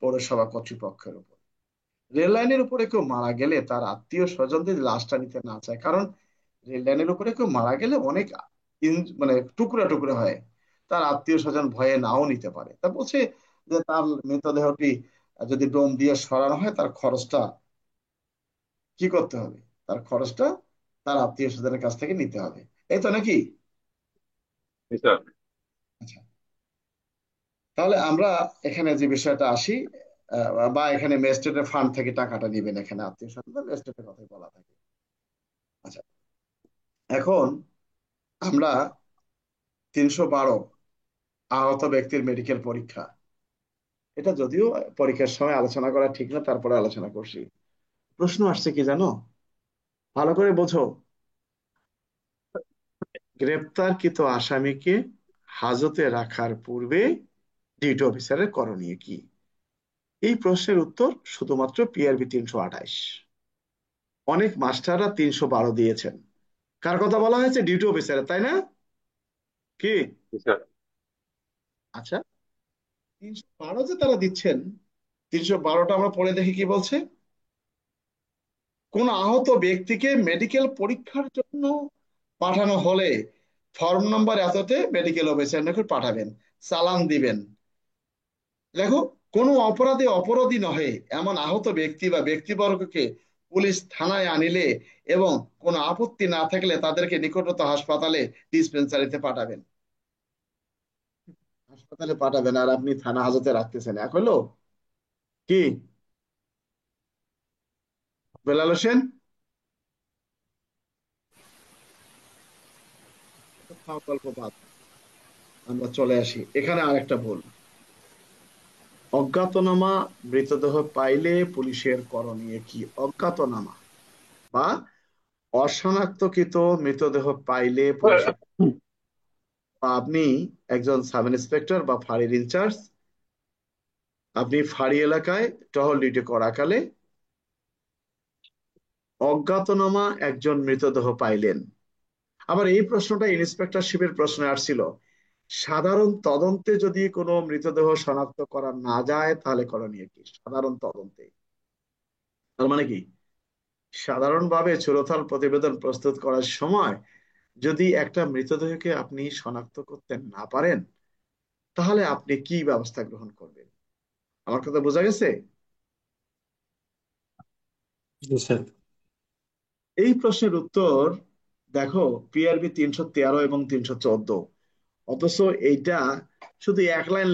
পৌরসভা কর্তৃপক্ষের উপর। রেল লাইনের উপরে কেউ মারা গেলে তার আত্মীয় স্বজন যদি লাশটা নিতে না চায়, কারণ রেল লাইনের উপরে কেউ মারা গেলে অনেক মানে টুকরা টুকরা হয়, তার আত্মীয় স্বজন ভয়ে নাও নিতে পারে। তা বলছে যে তার মৃতদেহটি যদি ডোম দিয়ে সরানো হয়, তার খরচটা কি করতে হবে? তার খরচটা তার আত্মীয় স্বজনের কাছ থেকে নিতে হবে, এই তো নাকি? জি স্যার। আচ্ছা, তাহলে আমরা এখানে যে বিষয়টা আসি, বা এখানে ম্যাজিস্ট্রেটের ফান্ড থেকে টাকাটা নিবেন, এখানে আত্মীয় স্বজন ম্যাজিস্ট্রেটের কথাই বলা থাকে। আচ্ছা, এখন আমরা 312 আহত ব্যক্তির মেডিকেল পরীক্ষা, এটা যদিও পরীক্ষার সময় আলোচনা করা ঠিক না, তারপরে আলোচনা করছি। প্রশ্ন আসছে কি জানো? ভালো করে বোঝো। গ্রেপ্তারকৃত আসামিকে হাজতে রাখার পূর্বে ডিউটি অফিসারের করণীয় কি? এই প্রশ্নের উত্তর শুধুমাত্র পিআরবি 328। অনেক মাস্টাররা 312 দিয়েছেন। কার কথা বলা হয়েছে? ডিউটি অফিসারের, তাই না? কি? জি স্যার। আচ্ছা, 312 যে তারা দিচ্ছেন, 312টা আমরা পড়ে দেখি কি বলছে। কোন আহত ব্যক্তিকে মেডিকেল পরীক্ষার জন্য পাঠানো হলে ফর্ম নম্বর এততে মেডিকেল অফিসার নিকট পাঠাবেন, চালান দিবেন। দেখো, কোনো অপরাধে অপরাধী নহে এমন আহত ব্যক্তি বা ব্যক্তিবর্গকে পুলিশ থানায় আনিলে এবং কোনো আপত্তি না থাকলে তাদেরকে নিকটতম হাসপাতালে ডিসপেন্সারিতে পাঠাবেন। হাসপাতালে পাঠাবেন আর আপনি থানা হাজতে রাখতেছেন, এক হলো? কি বেলাল হোসেন? খাওয়া গল্প বাদ। আমরা চলে আসি এখানে আরেকটা ভুল। অজ্ঞাতনামা মৃতদেহ পাইলে পুলিশের করণীয় কি? অজ্ঞাতনামা বা অশনাক্তকৃত মৃতদেহ পাইলে পুলিশের, বা আপনি একজন সাব ইন্সপেক্টর বা ফাঁড়ির ইনচার্জ, আপনি ফাঁড়ি এলাকায় টহল ডিউটি করাকালে অজ্ঞাতনামা একজন মৃতদেহ পাইলেন। আবার এই প্রশ্নটা ইন্সপেক্টরশিপের প্রশ্নে আসছিল, সাধারণ তদন্তে যদি কোনো মৃতদেহ শনাক্ত করা না যায় তাহলে করণীয় কি? সাধারণ তদন্তে তার মানে কি, সাধারণভাবে চুরতাল প্রতিবেদন প্রস্তুত করার সময় যদি একটা মৃতদেহকে আপনি শনাক্ত করতে না পারেন তাহলে আপনি কি ব্যবস্থা গ্রহণ করবেন? আমার কথা বোঝা গেছে? জি স্যার। এই প্রশ্নের উত্তর দেখো পিআরবি 313 এবং 314। অথচ এইটা শুধু এক লাইন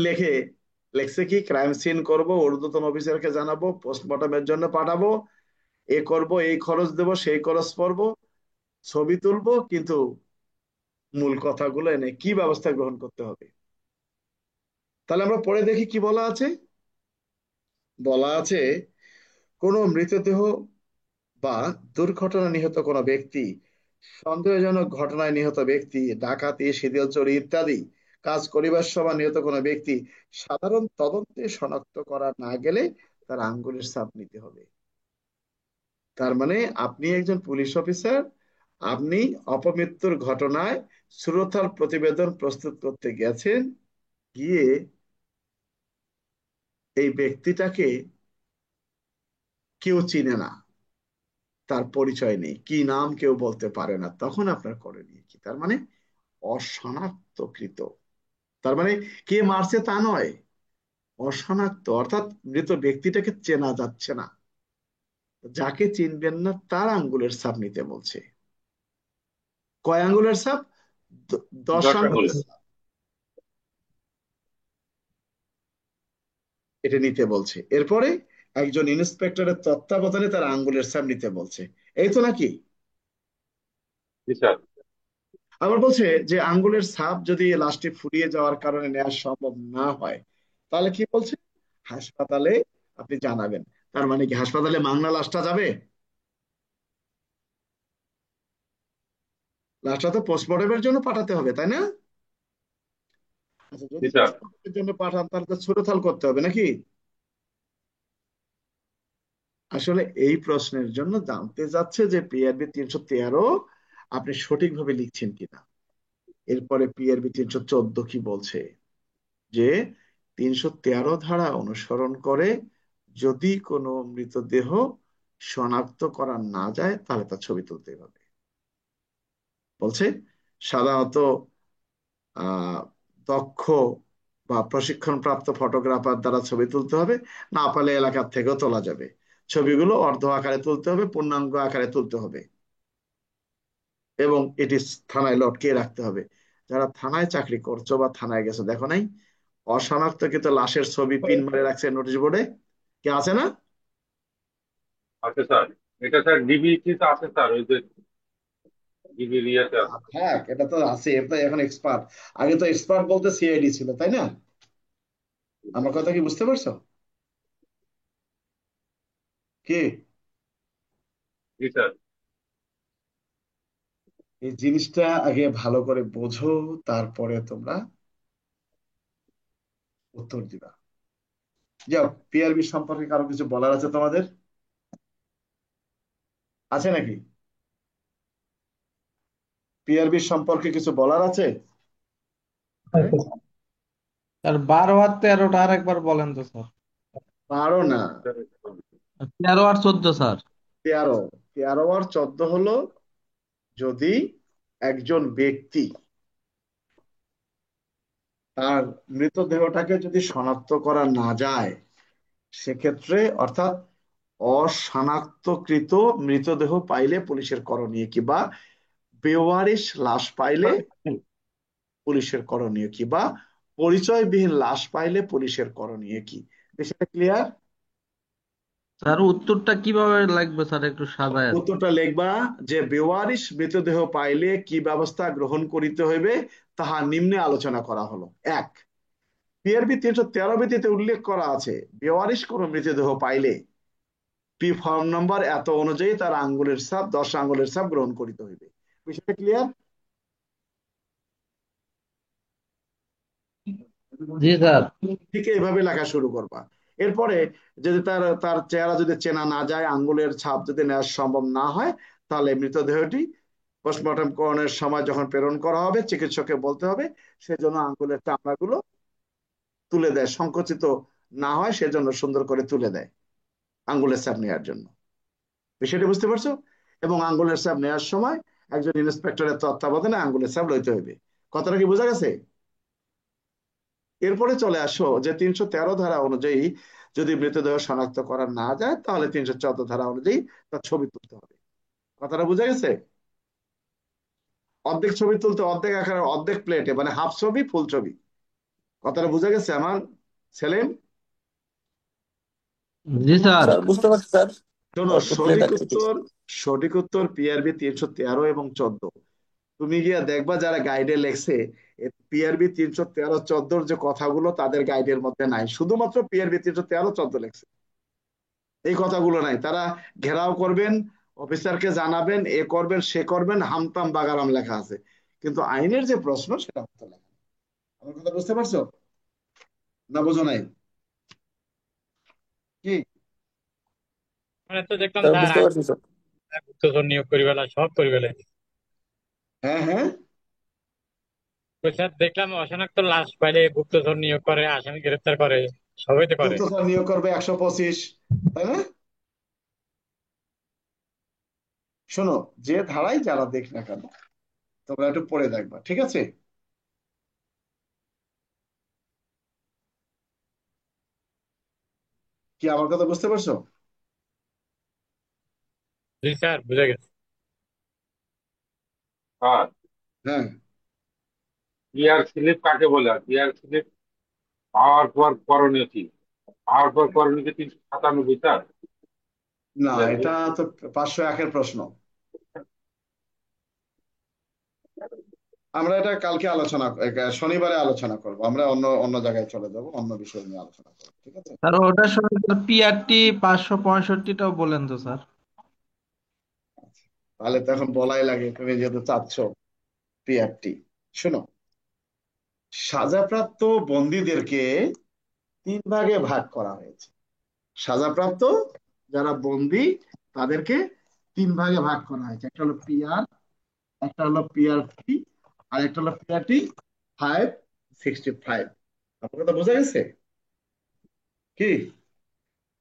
লেখছে কি, ক্রাইম সিন করব, ঊর্ধ্বতন অফিসারকে জানাবো, পোস্টমর্টমের জন্য পাঠাবো, এ করব, এই খরচ দেব, সেই খরচ করব, ছবি তুলবো, কিন্তু মূল কথাগুলো এনে কি ব্যবস্থা গ্রহণ করতে হবে। তাহলে আমরা পরে দেখি কি বলা আছে। বলা আছে, কোনো মৃতদেহ বা দুর্ঘটনা নিহত কোনো ব্যক্তি, সন্দেহজনক ঘটনায় নিহত ব্যক্তি, ডাকাতি, শিডিউল চুরি ইত্যাদি কাজ করিবার সময় নিহত কোনো ব্যক্তি সাধারণ তদন্তে শনাক্ত করা না গেলে তার আঙ্গুলের ছাপ নিতে হবে। তার মানে আপনি একজন পুলিশ অফিসার, আপনি অপমৃত্যুর ঘটনায় সুরতাল প্রতিবেদন প্রস্তুত করতে গেছেন, গিয়ে এই ব্যক্তিটাকে কেউ চিনে না, তার পরিচয় নেই, কি নাম কেউ বলতে পারে না, তখন আপনার করণীয় কি? তার মানে অশনাক্তকৃত, তার মানে কে মারছে তা নয়, অশনাক্ত অর্থাৎ মৃত ব্যক্তিটাকে চেনা যাচ্ছে না, যাকে চিনবেন না তার আঙ্গুলের ছাপ নিতে বলছে। কয় আঙ্গুলের ছাপ? 10 10 আঙ্গুল। আঙ্গুলের ছাপ এটা নিতে বলছে। এরপরে একজন ইন্সপেক্টরের তত্ত্বাবধানে তার আঙ্গুলের ছাপ নিতে বলছে। এই তো নাকি? জি স্যার। আবার বলছে যে আঙ্গুলের ছাপ যদি লাশটি ফুরিয়ে যাওয়ার কারণে নেওয়া সম্ভব না হয় তাহলে কি বলছে? হাসপাতালে আপনি জানাবেন। তার মানে কি হাসপাতালে মাংনা লাশটা যাবে? লাশটা তো পোস্টমর্টমের জন্য পাঠাতে হবে, তাই না? আচ্ছা, জি যদি স্যার। পোস্টমর্টমের জন্য পাঠান তাহলে তো ছোটথাল করতে হবে নাকি? আসলে এই প্রশ্নের জন্য জানতে যাচ্ছে যে পিআরবি 313 আপনি সঠিকভাবে লিখছেন কিনা। এরপরে পিআরবি 314 কি বলছে, যে 313 ধারা অনুসরণ করে যদি কোনো মৃতদেহ শনাক্ত করা না যায় তাহলে তার ছবি তুলতে হবে। বলছে সাধারণত আহ দক্ষ বা প্রশিক্ষণপ্রাপ্ত ফটোগ্রাফার দ্বারা ছবি তুলতে হবে, না পারলে এলাকার থেকেও তোলা যাবে। ছবিগুলো অর্ধ আকারে তুলতে হবে, পূর্ণাঙ্গ আকারে তুলতে হবে, এবং এটি থানায় লটকিয়ে রাখতে হবে। যারা থানায় চাকরি করছো বা থানায় গেছো দেখো নাই অশনাক্তকৃত লাশের ছবি পিন মারে রাখছে নোটিশ বোর্ডে? কে আছে না? আচ্ছা স্যার, এটা স্যার ডিবিসি তে আছে স্যার, ওই যে ডিবি ইয়েতে আছে। থাক, এটা তো আছে, এটা এখন এক্সপার্ট। আগে তো এক্সপার্ট বলতে সিআইডি ছিল, তাই না? আমার কথা কি বুঝতে পারছো? কি জি স্যার। এই জিনিসটা আগে ভালো করে বোঝো, তারপরে তোমরা উত্তর দিবা। যাও, পিআরবি সম্পর্কে কারো কিছু বলার আছে তোমাদের? আছে নাকি? পিআরবি সম্পর্কে কিছু বলার আছে? স্যার 12 আর 13টা আর একবার বলেন তো স্যার। পারো না? 13 আর 14 স্যার। 13, 13 আর 14 হলো যদি একজন ব্যক্তি তার মৃতদেহটাকে যদি শনাক্ত করা না যায় সেক্ষেত্রে, অর্থাৎ অশনাক্তকৃত মৃতদেহ পাইলে পুলিশের করণীয় কি, বা বেওয়ারিশ লাশ পাইলে পুলিশের করণীয় কি, বা পরিচয়বিহীন লাশ পাইলে পুলিশের করণীয় কি? বিষয়টা ক্লিয়ার? স্যার উত্তরটা কিভাবে লাগবে স্যার, একটু সাজায়। উত্তরটা লিখবা যে বেওয়ারিশ মৃতদেহ পাইলে কি ব্যবস্থা গ্রহণ করিতে হইবে তাহা নিম্নে আলোচনা করা হলো। এক, পিআরবি 313 বিধিতে উল্লেখ করা আছে বেওয়ারিশ কোন মৃতদেহ পাইলে পি ফর্ম নম্বর এত অনুযায়ী তার আঙ্গুলের ছাপ 10 আঙ্গুলের ছাপ গ্রহণ করিতে হইবে। বিষয়টা ক্লিয়ার? জি স্যার। ঠিক এইভাবে লেখা শুরু করবা। এরপরে যদি তার তার চেহারা যদি চেনা না যায়, আঙ্গুলের ছাপ যদি নেওয়া সম্ভব না হয়, তাহলে মৃতদেহটি পোস্টমর্টম করণের সময় যখন প্রেরণ করা হবে চিকিৎসককে বলতে হবে সেজন্য আঙ্গুলের চামড়াগুলো তুলে দেয়, সংকুচিত না হয় সেজন্য সুন্দর করে তুলে দেয় আঙ্গুলের ছাপ নেওয়ার জন্য। বিষয়টি বুঝতে পারছো? এবং আঙ্গুলের ছাপ নেওয়ার সময় একজন ইন্সপেক্টরের তত্ত্বাবধানে আঙ্গুলের ছাপ লইতে হইবে। কথাটা কি বোঝা গেছে? এরপরে চলে আসো যে 313 ধারা অনুযায়ী যদি মৃতদেহ শনাক্ত করা না যায় তাহলে 314 ধারা অনুযায়ী তার ছবি তুলতে হবে। কথাটা বোঝা গেছে? অর্ধেক ছবি তুলতে অর্ধেক আকারে অর্ধেক প্লেটে, মানে হাফ ছবি ফুল ছবি। কথাটা বোঝা গেছে আমার ছেলে? জি স্যার। স্যার বুঝতে পারছি স্যার। শোনো, অর্ধেক প্লেট সঠিক আর কি। উত্তর, সঠিক উত্তর পিআরবি 313 এবং 14। তুমি গিয়া দেখবা যারা গাইডে লেখছে পিআরবি 313 14 যে কথাগুলো তাদের গাইডের মধ্যে নাই, শুধুমাত্র পিআরবি 313 14 লেখছে, এই কথাগুলো নাই। তারা ঘেরাও করবেন, অফিসারকে জানাবেন, এ করবেন সে করবেন, হামতাম বাগারাম লেখা আছে, কিন্তু আইনের যে প্রশ্ন সেটা হতে লেখা নেই। আমার কথা বুঝতে পারছো না বোঝো নাই? কি? মানে তো দেখলাম স্যার স্যার বুঝতে পারছি স্যার। গুপ্তচর নিয়োগ করি ফেলা, সব করি ফেলে। হ্যাঁ হ্যাঁ, তো স্যার দেখলাম অশনাক্ত লাশ পাইলে গুপ্তচর নিয়োগ করে, আসামি গ্রেফতার করে, সবই তো করে। গুপ্তচর নিয়োগ করবে 125, তাই না? শোনো, যে ধারাই যারা দেখ না কেন তোমরা একটু পড়ে দেখবা, ঠিক আছে? কি আমার কথা বুঝতে পারছো? জি স্যার, বুঝে গেছে। আর হ্যাঁ, ইয়ার স্লিপ কাকে বলে? আর ইয়ার স্লিপ পাওয়ার পর করণীয় কি? পাওয়ার পর করণীয় কি 397 স্যার? না ইয়ার এটা তো 501-এর প্রশ্ন। আমরা এটা কালকে আলোচনা, শনিবারে আলোচনা করব। আমরা অন্য অন্য জায়গায় চলে যাব, অন্য বিষয় নিয়ে আলোচনা করবো, ঠিক আছে? স্যার ওটার সঙ্গে পিআরটি 565টাও বলেন তো স্যার। তাহলে তো এখন বলাই লাগে, তুমি যেহেতু চাচ্ছ পিআরটি। শোনো, সাজাপ্রাপ্ত বন্দীদেরকে 3 ভাগে ভাগ করা হয়েছে। সাজাপ্রাপ্ত যারা বন্দী তাদেরকে 3 ভাগে ভাগ করা হয়েছে। একটা হলো পিআর, একটা হলো পিআর3, আর একটা হলো পিআরটি 565। আপনার কথা বোঝা গেছে? কি?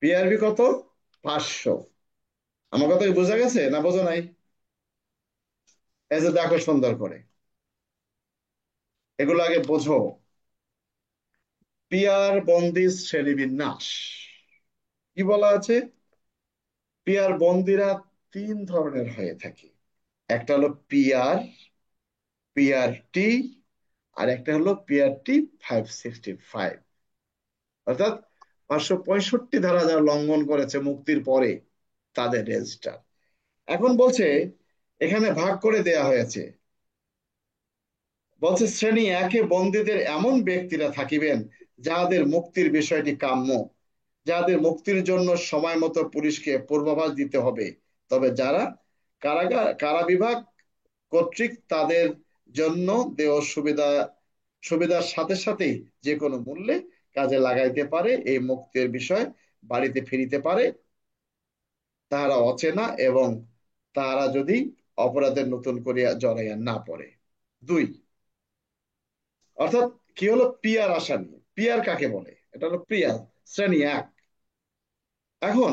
পিআরবি কত? 500। আমার কথা কি বোঝা গেছে না বোঝা নাই? এই যে দেখো সুন্দর করে, এগুলো আগে বোঝো। পিআর বন্দি শ্রেণীবিন্যাস কি বলা আছে? পিআর বন্দিরা 3 ধরনের হয়ে থাকে। একটা হলো পিআর, পিআরটি, আর একটা হলো পিআরটি 565। অর্থাৎ 565 ধারা যারা লঙ্ঘন করেছে মুক্তির পরে তাদের রেজিস্টার। এখন বলছে এখানে ভাগ করে দেয়া হয়েছে, বলছে শ্রেণী 1-এ বন্দীদের এমন ব্যক্তিরা থাকিবেন যাহাদের মুক্তির বিষয়টি কাম্য, যাদের মুক্তির জন্য সময় মতো পুলিশকে পূর্বাভাস দিতে হবে, তবে যারা কারাগার কারা বিভাগ কর্তৃক তাদের জন্য দেহ সুবিধার সাথে সাথেই যে কোনো মূল্যে কাজে লাগাইতে পারে, এই মুক্তির বিষয় বাড়িতে ফিরিতে পারে তাহারা অচেনা এবং তাহারা যদি অপরাধের নতুন করিয়া জড়াইয়া না পড়ে। 2, অর্থাৎ কি হলো পিআর আসামি? পিআর কাকে বলে? এটা হলো পিআর শ্রেণী 1। এখন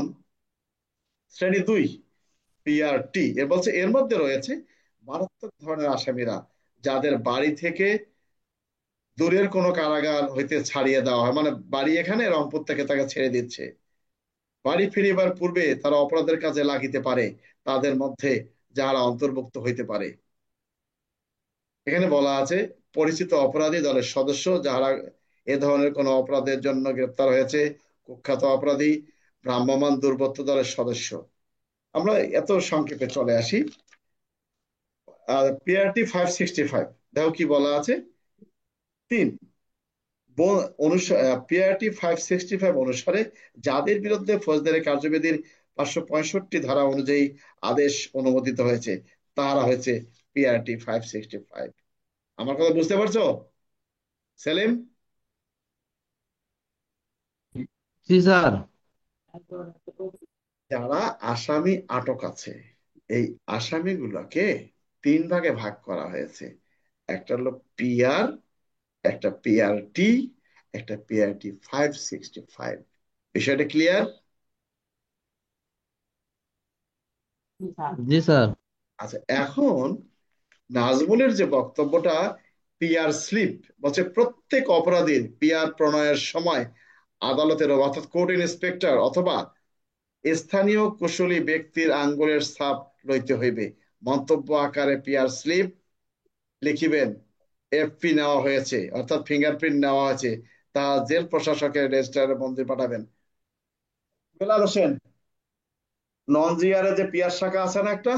শ্রেণী 2 পিআরটি, এর বলছে এর মধ্যে রয়েছে মারাত্মক ধরনের আসামিরা যাদের বাড়ি থেকে দূরের কোনো কারাগার হইতে ছাড়িয়ে দেওয়া হয়, মানে বাড়ি এখানে রংপুর থেকে তাকে ছেড়ে দিচ্ছে, বাড়ি ফিরিবার পূর্বে তারা অপরাধের কাজে লাগিতে পারে, তাদের মধ্যে যারা অন্তর্ভুক্ত হইতে পারে। এখানে বলা আছে পরিচিত অপরাধী দলের সদস্য যারা এ ধরনের কোনো অপরাধের জন্য গ্রেপ্তার হয়েছে, কুখ্যাত অপরাধী, ভ্রাম্যমাণ দুর্বৃত্ত দলের সদস্য। আমরা এত সংক্ষেপে চলে আসি। পিআরটি 565 দেখো কি বলা আছে। 3, পিআরটি 565 অনুসারে যাদের বিরুদ্ধে ফৌজদারি কার্যবিধির 565 ধারা অনুযায়ী আদেশ অনুমোদিত হয়েছে তারা হয়েছে পিআরটি 565। আমার কথা বুঝতে পারছো সেলিম? জি স্যার। যারা আসামি আটক আছে এই আসামিগুলোকে 3 ভাগে ভাগ করা হয়েছে। একটা হলো পিআর, একটা পিআরটি, একটা পিআরটি 565। বিষয়টা ক্লিয়ার? জি স্যার। আচ্ছা, এখন নাজমুলের যে বক্তব্যটা, পিআর স্লিপ বলছে প্রত্যেক অপরাধীর পিআর প্রণয়ের সময় আদালতের অর্থাৎ কোর্ট ইন্সপেক্টর অথবা স্থানীয় কুশলী ব্যক্তির আঙ্গুলের ছাপ লইতে হইবে। মন্তব্য আকারে পিআর স্লিপ লিখিবেন। এফপি নেওয়া হয়েছে অর্থাৎ ফিঙ্গারপ্রিন্ট নেওয়া হয়েছে, তা জেল প্রশাসকের রেজিস্ট্রারে বন্দি পাঠাবেন। বেলাল হোসেন, নন জিআরে যে পিআর শাখা আছে না একটা,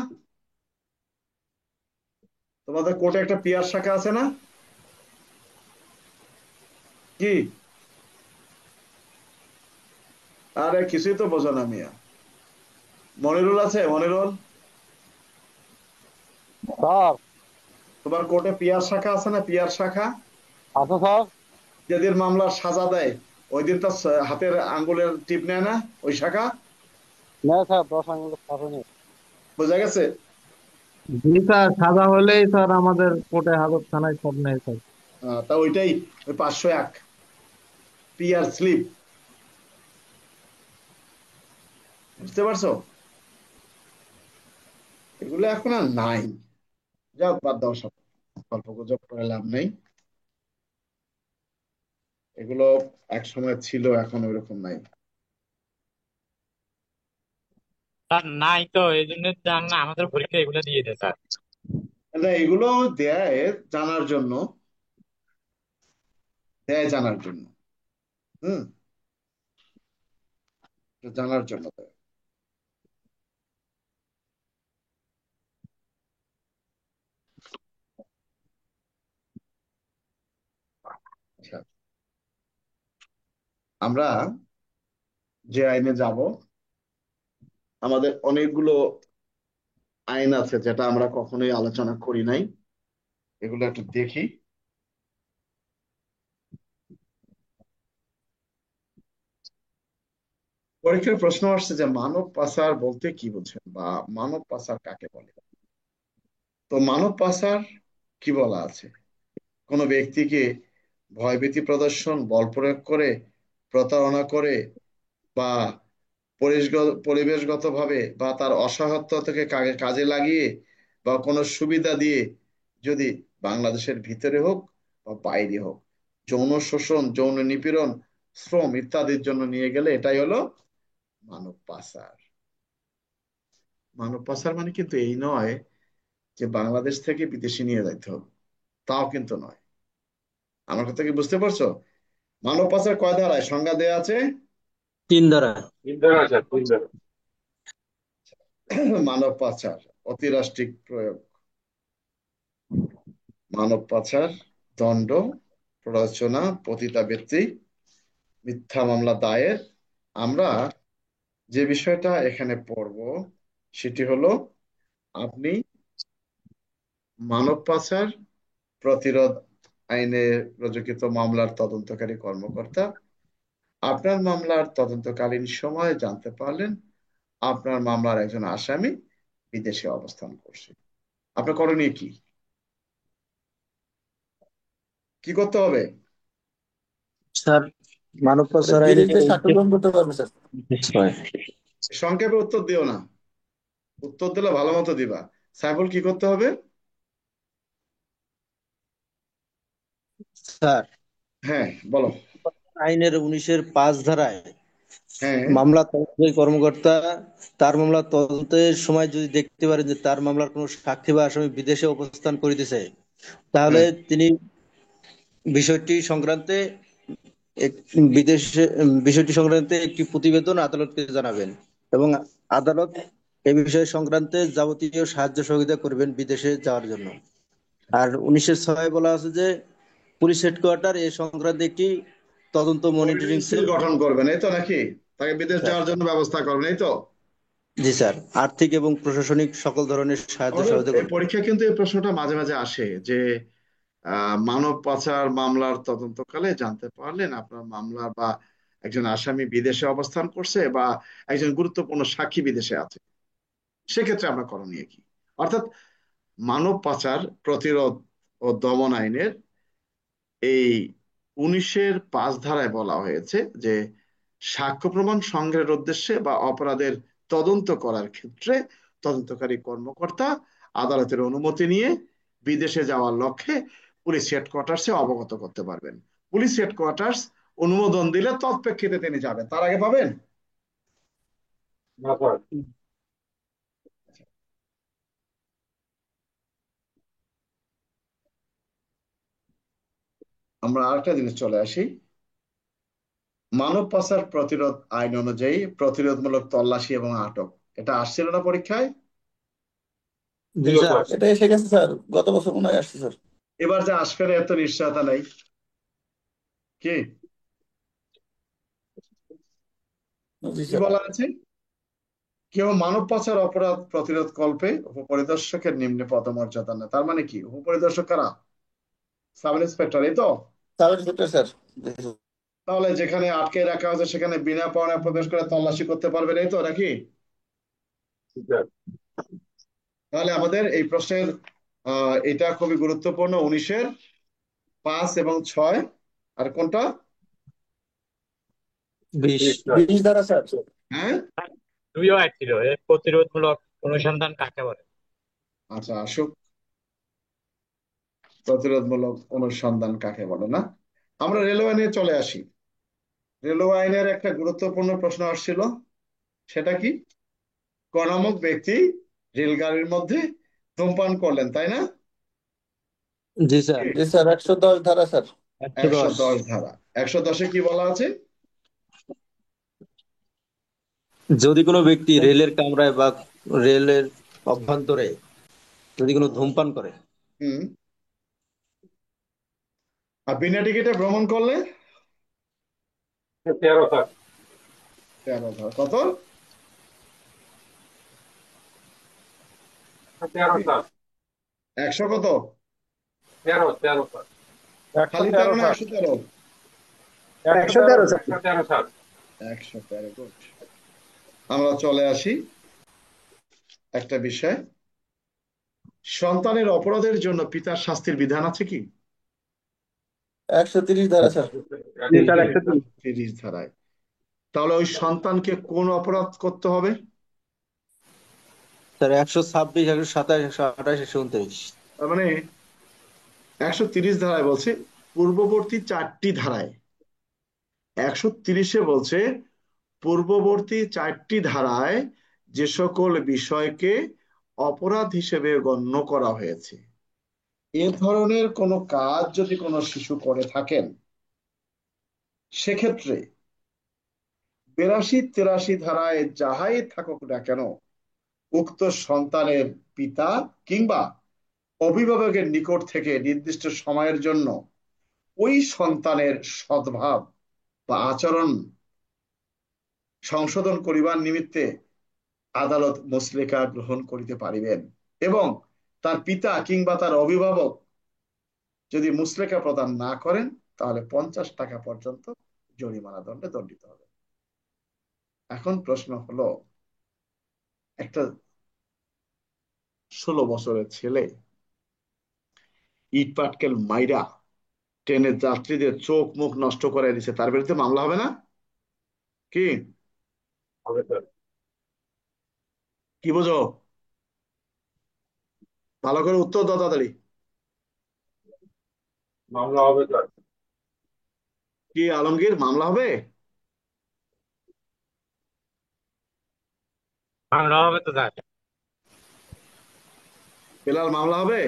তোমাদের কোর্টে একটা পিআর শাখা আছে না কি? আরে কিছুই তো বোঝো না মিয়া। মনিরুল আছে? মনিরুল, স্যার তোমার কোর্টে পিআর শাখা আছে না? পিআর শাখা আছে স্যার। যেদিন মামলার সাজা দেয় ওই দিন তো হাতের আঙ্গুলের টিপ নেয় না ওই শাখা? না স্যার 10 আঙুলের ছাপ নেই। বোঝা গেছে? জি স্যার, সাজা হলেই স্যার আমাদের কোর্টে হাজত খানায় সব নেই স্যার। তা ওইটাই ওই 501 পিআর স্লিপ। বুঝতে পারছো? এগুলো এখন আর নাই। যাও বাদ দাও সব, গল্প গুজব করে লাভ নেই। এগুলো এক সময় ছিল, এখন ওইরকম নাই। স্যার নাই তো, এই জন্য জান না আমাদের পরীক্ষা এগুলো দিয়ে দেয় স্যার। না, এগুলো দেয় জানার জন্য, দেয় জানার জন্য। হুম, জানার জন্য দেয়। আচ্ছা, আমরা যে আইনে যাব, আমাদের অনেকগুলো আইন আছে যেটা আমরা কখনোই আলোচনা করি নাই। এগুলো একটু দেখি। পরীক্ষার প্রশ্ন আসছে যে মানব পাচার বলতে কি বোঝেন বা মানব পাচার কাকে বলে। তো মানব পাচার কি বলা আছে? কোনো ব্যক্তিকে ভয়ভীতি প্রদর্শন, বল প্রয়োগ করে, প্রতারণা করে বা পরিবেশগতভাবে বা তার অসহায়ত্বকে কাজে লাগিয়ে বা কোনো সুবিধা দিয়ে, যদি বাংলাদেশের ভিতরে হোক বা বাইরে হোক, যৌন শোষণ, যৌন নিপীড়ন, শ্রম ইত্যাদির জন্য নিয়ে গেলে এটাই হলো মানব পাচার। মানব পাচার মানে কিন্তু এই নয় যে বাংলাদেশ থেকে বিদেশি নিয়ে যাইতে হবে, তাও কিন্তু নয়। আমার কথা কি বুঝতে পারছো? মানব পাচার কয় ধারায় সংজ্ঞা দেয়া আছে? 3 ধারা। তিনজন আছে, তিনজন। মানব পাচার, অতিরাষ্ট্রিক প্রয়োগ, মানব পাচার, দণ্ড, প্ররোচনা, পতিতাবৃত্তি, মিথ্যা মামলা দায়ের। আমরা যে বিষয়টা এখানে পড়ব সেটি হলো, আপনি মানব পাচার প্রতিরোধ আইনে রচিত মামলার তদন্তকারী কর্মকর্তা। আপনার মামলার তদন্তকালীন সময়ে জানতে পারলেন আপনার মামলার একজন আসামি বিদেশে অবস্থান করছে। আপনার করণীয় কি? কি করতে হবে? স্যার, মানব ওটা পাচার আইনে বিদেশে সাক্ষ্য গ্রহণ করতে পারবে স্যার। হয়। সংক্ষেপে উত্তর দিও না, উত্তর দিলে ভালো মতো দিবা। সাইফুল, কি করতে হবে? স্যার, হ্যাঁ বলো। আইনের 19-এর 5 ধারায় হ্যাঁ। মামলা তদন্তকারী কর্মকর্তা তার মামলা তদন্তের সময় যদি দেখতে পারেন যে তার মামলার কোনো সাক্ষী বা আসামি বিদেশে অবস্থান করিতেছে, তাহলে হ্যাঁ। তিনি বিষয়টি সংক্রান্তে বিদেশে বিষয়টি সংক্রান্তে একটি প্রতিবেদন আদালতকে জানাবেন এবং আদালত এ বিষয় সংক্রান্তে যাবতীয় সাহায্য সহযোগিতা করবেন বিদেশে যাওয়ার জন্য। আর 1906 বলা আছে যে পুলিশ হেডকোয়ার্টার এ সংক্রান্তে একটি তদন্ত মনিটরিং মনিটরিং সেল সেল। গঠন করবেন, এই তো নাকি? তাকে বিদেশ স্যার, যাওয়ার জন্য ব্যবস্থা করবেন, এই তো? জি স্যার, আর্থিক এবং প্রশাসনিক সকল ধরনের সাহায্য আমাদের সহযোগিতা এই করবেন। পরীক্ষা কিন্তু এই প্রশ্নটা মাঝে মাঝে আসে যে মানব পাচার মামলার তদন্তকালে জানতে পারলেন আপনার মামলা বা একজন আসামি বিদেশে অবস্থান করছে বা একজন গুরুত্বপূর্ণ সাক্ষী বিদেশে আছে, সেক্ষেত্রে আমরা করণীয় কি? অর্থাৎ মানব পাচার প্রতিরোধ ও দমন আইনের এই 19-5 ধারায় বলা হয়েছে যে সাক্ষ্য প্রমাণ সংগ্রহের উদ্দেশ্যে বা অপরাধের তদন্ত করার ক্ষেত্রে তদন্তকারী কর্মকর্তা আদালতের অনুমতি নিয়ে বিদেশে যাওয়ার লক্ষ্যে পুলিশ হেডকোয়ার্টার্সে অবগত করতে পারবেন। পুলিশ হেডকোয়ার্টার্স অনুমোদন দিলে তৎপ্রেক্ষিতে তিনি যাবেন, তার আগে পাবেন? না স্যার। আমরা আরেকটা জিনিস চলে আসি। মানব পাচার প্রতিরোধ আইন অনুযায়ী প্রতিরোধমূলক তল্লাশি এবং আটক, এটা আসছিল না পরীক্ষায়? জি ছিল স্যার, স্যার। এটা এসে গেছে স্যার, গত বছর মনে হয় আসছে স্যার। এবার যে আসবে না এত নিশ্চয়তা নাই কি? জি কি স্যার। বলা আছে? কেউ মানব পাচার অপরাধ প্রতিরোধ কল্পে উপপরিদর্শকের নিম্ন পদমর্যাদা নেয়, তার মানে কি উপপরিদর্শক কারা? সাব ইন্সপেক্টর, এই তো? Sub inspector sir. জি স্যার। তাহলে যেখানে আটকে রাখা হয়েছে সেখানে বিনা পাওনায় প্রবেশ করে তল্লাশি করতে পারবেন, এই তো নাকি? স্যার। তাহলে আমাদের এই প্রশ্নের এটা খুবই গুরুত্বপূর্ণ, 19-5 এবং 6। আর কোনটা? 20। স্যার। 20 ধারা স্যার। হ্যাঁ, দুইও এক ছিল, এর প্রতিরোধমূলক অনুসন্ধান কাকে বলে? আচ্ছা আসুক, প্রতিরোধমূলক অনুসন্ধান কাকে বলে না। আমরা রেলওয়ে নিয়ে চলে আসি। রেলওয়ে আইনের একটা গুরুত্বপূর্ণ প্রশ্ন আসছিল, সেটা কি? ক নামক ব্যক্তি রেলগাড়ির মধ্যে ধূমপান করলেন, তাই না? জি স্যার, জি স্যার, 110 ধারা স্যার। 110। 110 ধারা। 110-এ কি বলা আছে? যদি কোনো ব্যক্তি রেলের কামরায় বা রেলের অভ্যন্তরে যদি কোনো ধূমপান করে। হুম। আর বিনা টিকিটে ভ্রমণ করলে? 13 স্যার। 13 ধারা। কত? 13 স্যার। 100 কত? 13 স্যার। খালি 113 13 না স্যার। 113? 113 স্যার। 113 স্যার। 113, গুড। আমরা চলে আসি একটা বিষয়, সন্তানের অপরাধের জন্য পিতার শাস্তির বিধান আছে কি? 130 ধারা স্যার। জি স্যার, 130 স্যার। 30 ধারায়। তাহলে ওই সন্তানকে কোন অপরাধ করতে হবে? স্যার 126, 127, 128, 129। তার মানে 130 ধারায় বলছে পূর্ববর্তী 4টি ধারায়, 130-এ বলছে পূর্ববর্তী 4টি ধারায় যে সকল বিষয়কে অপরাধ হিসেবে গণ্য করা হয়েছে, এ ধরনের কোনো কাজ যদি কোনো শিশু করে থাকেন, সেক্ষেত্রে 82-83 ধারায় যাহাই থাকুক না কেন, উক্ত সন্তানের পিতা কিংবা অভিভাবকের নিকট থেকে নির্দিষ্ট সময়ের জন্য ওই সন্তানের সদ্ভাব বা আচরণ সংশোধন করিবার নিমিত্তে আদালত মুচলেকা গ্রহণ করিতে পারিবেন, এবং তার পিতা কিংবা তার অভিভাবক যদি মুচলেকা প্রদান না করেন তাহলে 50 টাকা পর্যন্ত জরিমানা দণ্ডে দণ্ডিত হবে। এখন প্রশ্ন হলো, একটা 16 বছরের ছেলে ইট পাটকেল মাইরা ট্রেনের যাত্রীদের চোখ মুখ নষ্ট করে দিচ্ছে, তার বিরুদ্ধে মামলা হবে না কি? হবে স্যার। কি বোঝো? ভালো করে উত্তর দাও তাড়াতাড়ি। মামলা হবে স্যার। কি আলমগীর, মামলা হবে? মামলা হবে তো স্যার। বেলাল, মামলা হবে?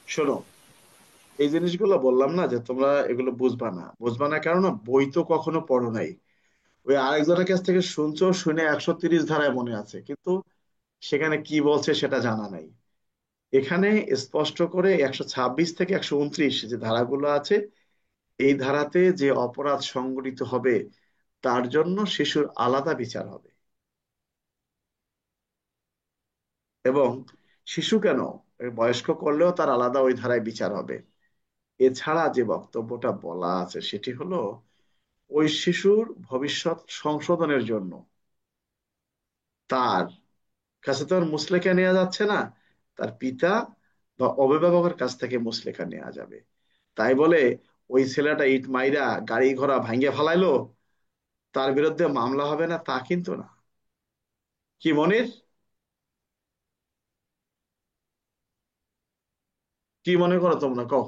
শোনো, এই জিনিসগুলো বললাম না যে তোমরা এগুলো বুঝবা না কারণ না, বই তো কখনো পড়ো নাই। ওই আরেকজনের কাছ থেকে শুনছো, শুনে 130 ধারায় মনে আছে, কিন্তু সেখানে কি বলছে সেটা জানা নাই। এখানে স্পষ্ট করে 126 থেকে 129 যে ধারাগুলো আছে, এই ধারাতে যে অপরাধ সংঘটিত হবে তার জন্য শিশুর আলাদা বিচার হবে। এবং শিশু কেন, এই বয়স্ক করলেও তার আলাদা ওই ধারায় বিচার হবে। এছাড়া যে বক্তব্যটা বলা আছে সেটি হলো ওই শিশুর ভবিষ্যৎ সংশোধনের জন্য তার কাছে তো আর মুসলেখা নেওয়া যাচ্ছে না, তার পিতা বা অভিভাবকের কাছ থেকে মুসলেখা নেওয়া যাবে। তাই বলে ওই ছেলেটা ইট মাইরা গাড়ি ঘোড়া ভাঙ্গে ফেলাইলো, তার বিরুদ্ধে মামলা হবে না তা কিন্তু না। কি মনির, কি মনে করো তোমরা, কও।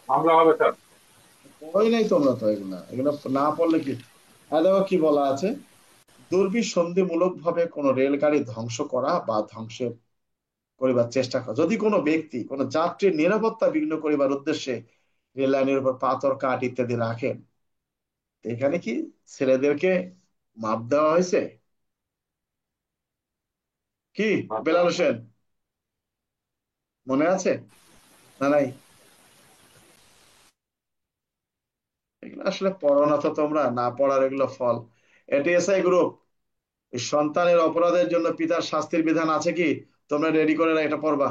মামলা হবে স্যার। পড়োই নাই তোমরা তো এগুলা, এগুলো না পড়লে কি। আর দেখো কি বলা আছে, দুর্বিসন্ধিমূলক ভাবে কোন রেলগাড়ি ধ্বংস করা বা ধ্বংসের করিবার চেষ্টা করা, যদি কোনো ব্যক্তি কোনো যাত্রীর নিরাপত্তা বিঘ্ন করিবার উদ্দেশ্যে রেল লাইনের উপর পাথর কাঠ ইত্যাদি রাখেন, তো এখানে কি ছেলেদেরকে মাপ দেওয়া হয়েছে? কি আচ্ছা। বেলাল হোসেন, মনে আছে না নাই? এগুলো আসলে পড়ো না তো তোমরা, না পড়ার এগুলো ফল। এটিএসআই গ্রুপ, এই সন্তানের অপরাধের জন্য পিতার শাস্তির বিধান আছে কি, তোমরা রেডি করে এটা পড়বা।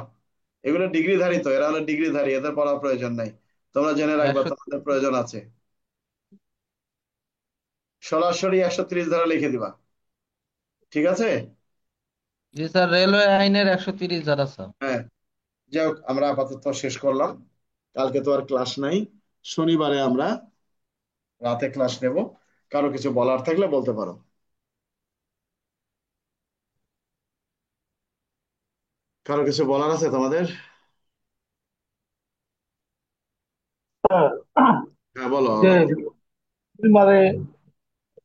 এগুলো ডিগ্রিধারী, তো এরা হলো ডিগ্রিধারী, এদের পড়ার প্রয়োজন নাই। তোমরা জেনে রাখবা, একশো তোমাদের প্রয়োজন আছে। সরাসরি 130 ধারা লিখে দিবা, ঠিক আছে? জি স্যার, রেলওয়ে আইনের 130 ধারা স্যার। হ্যাঁ, যাই হোক, আমরা আপাতত শেষ করলাম। কালকে তো আর ক্লাস নাই, শনিবারে আমরা রাতে ক্লাস নেব। কারো কিছু বলার থাকলে বলতে পারো। কারো কিছু বলার আছে তোমাদের? হ্যাঁ বলো যে আবার। মারে,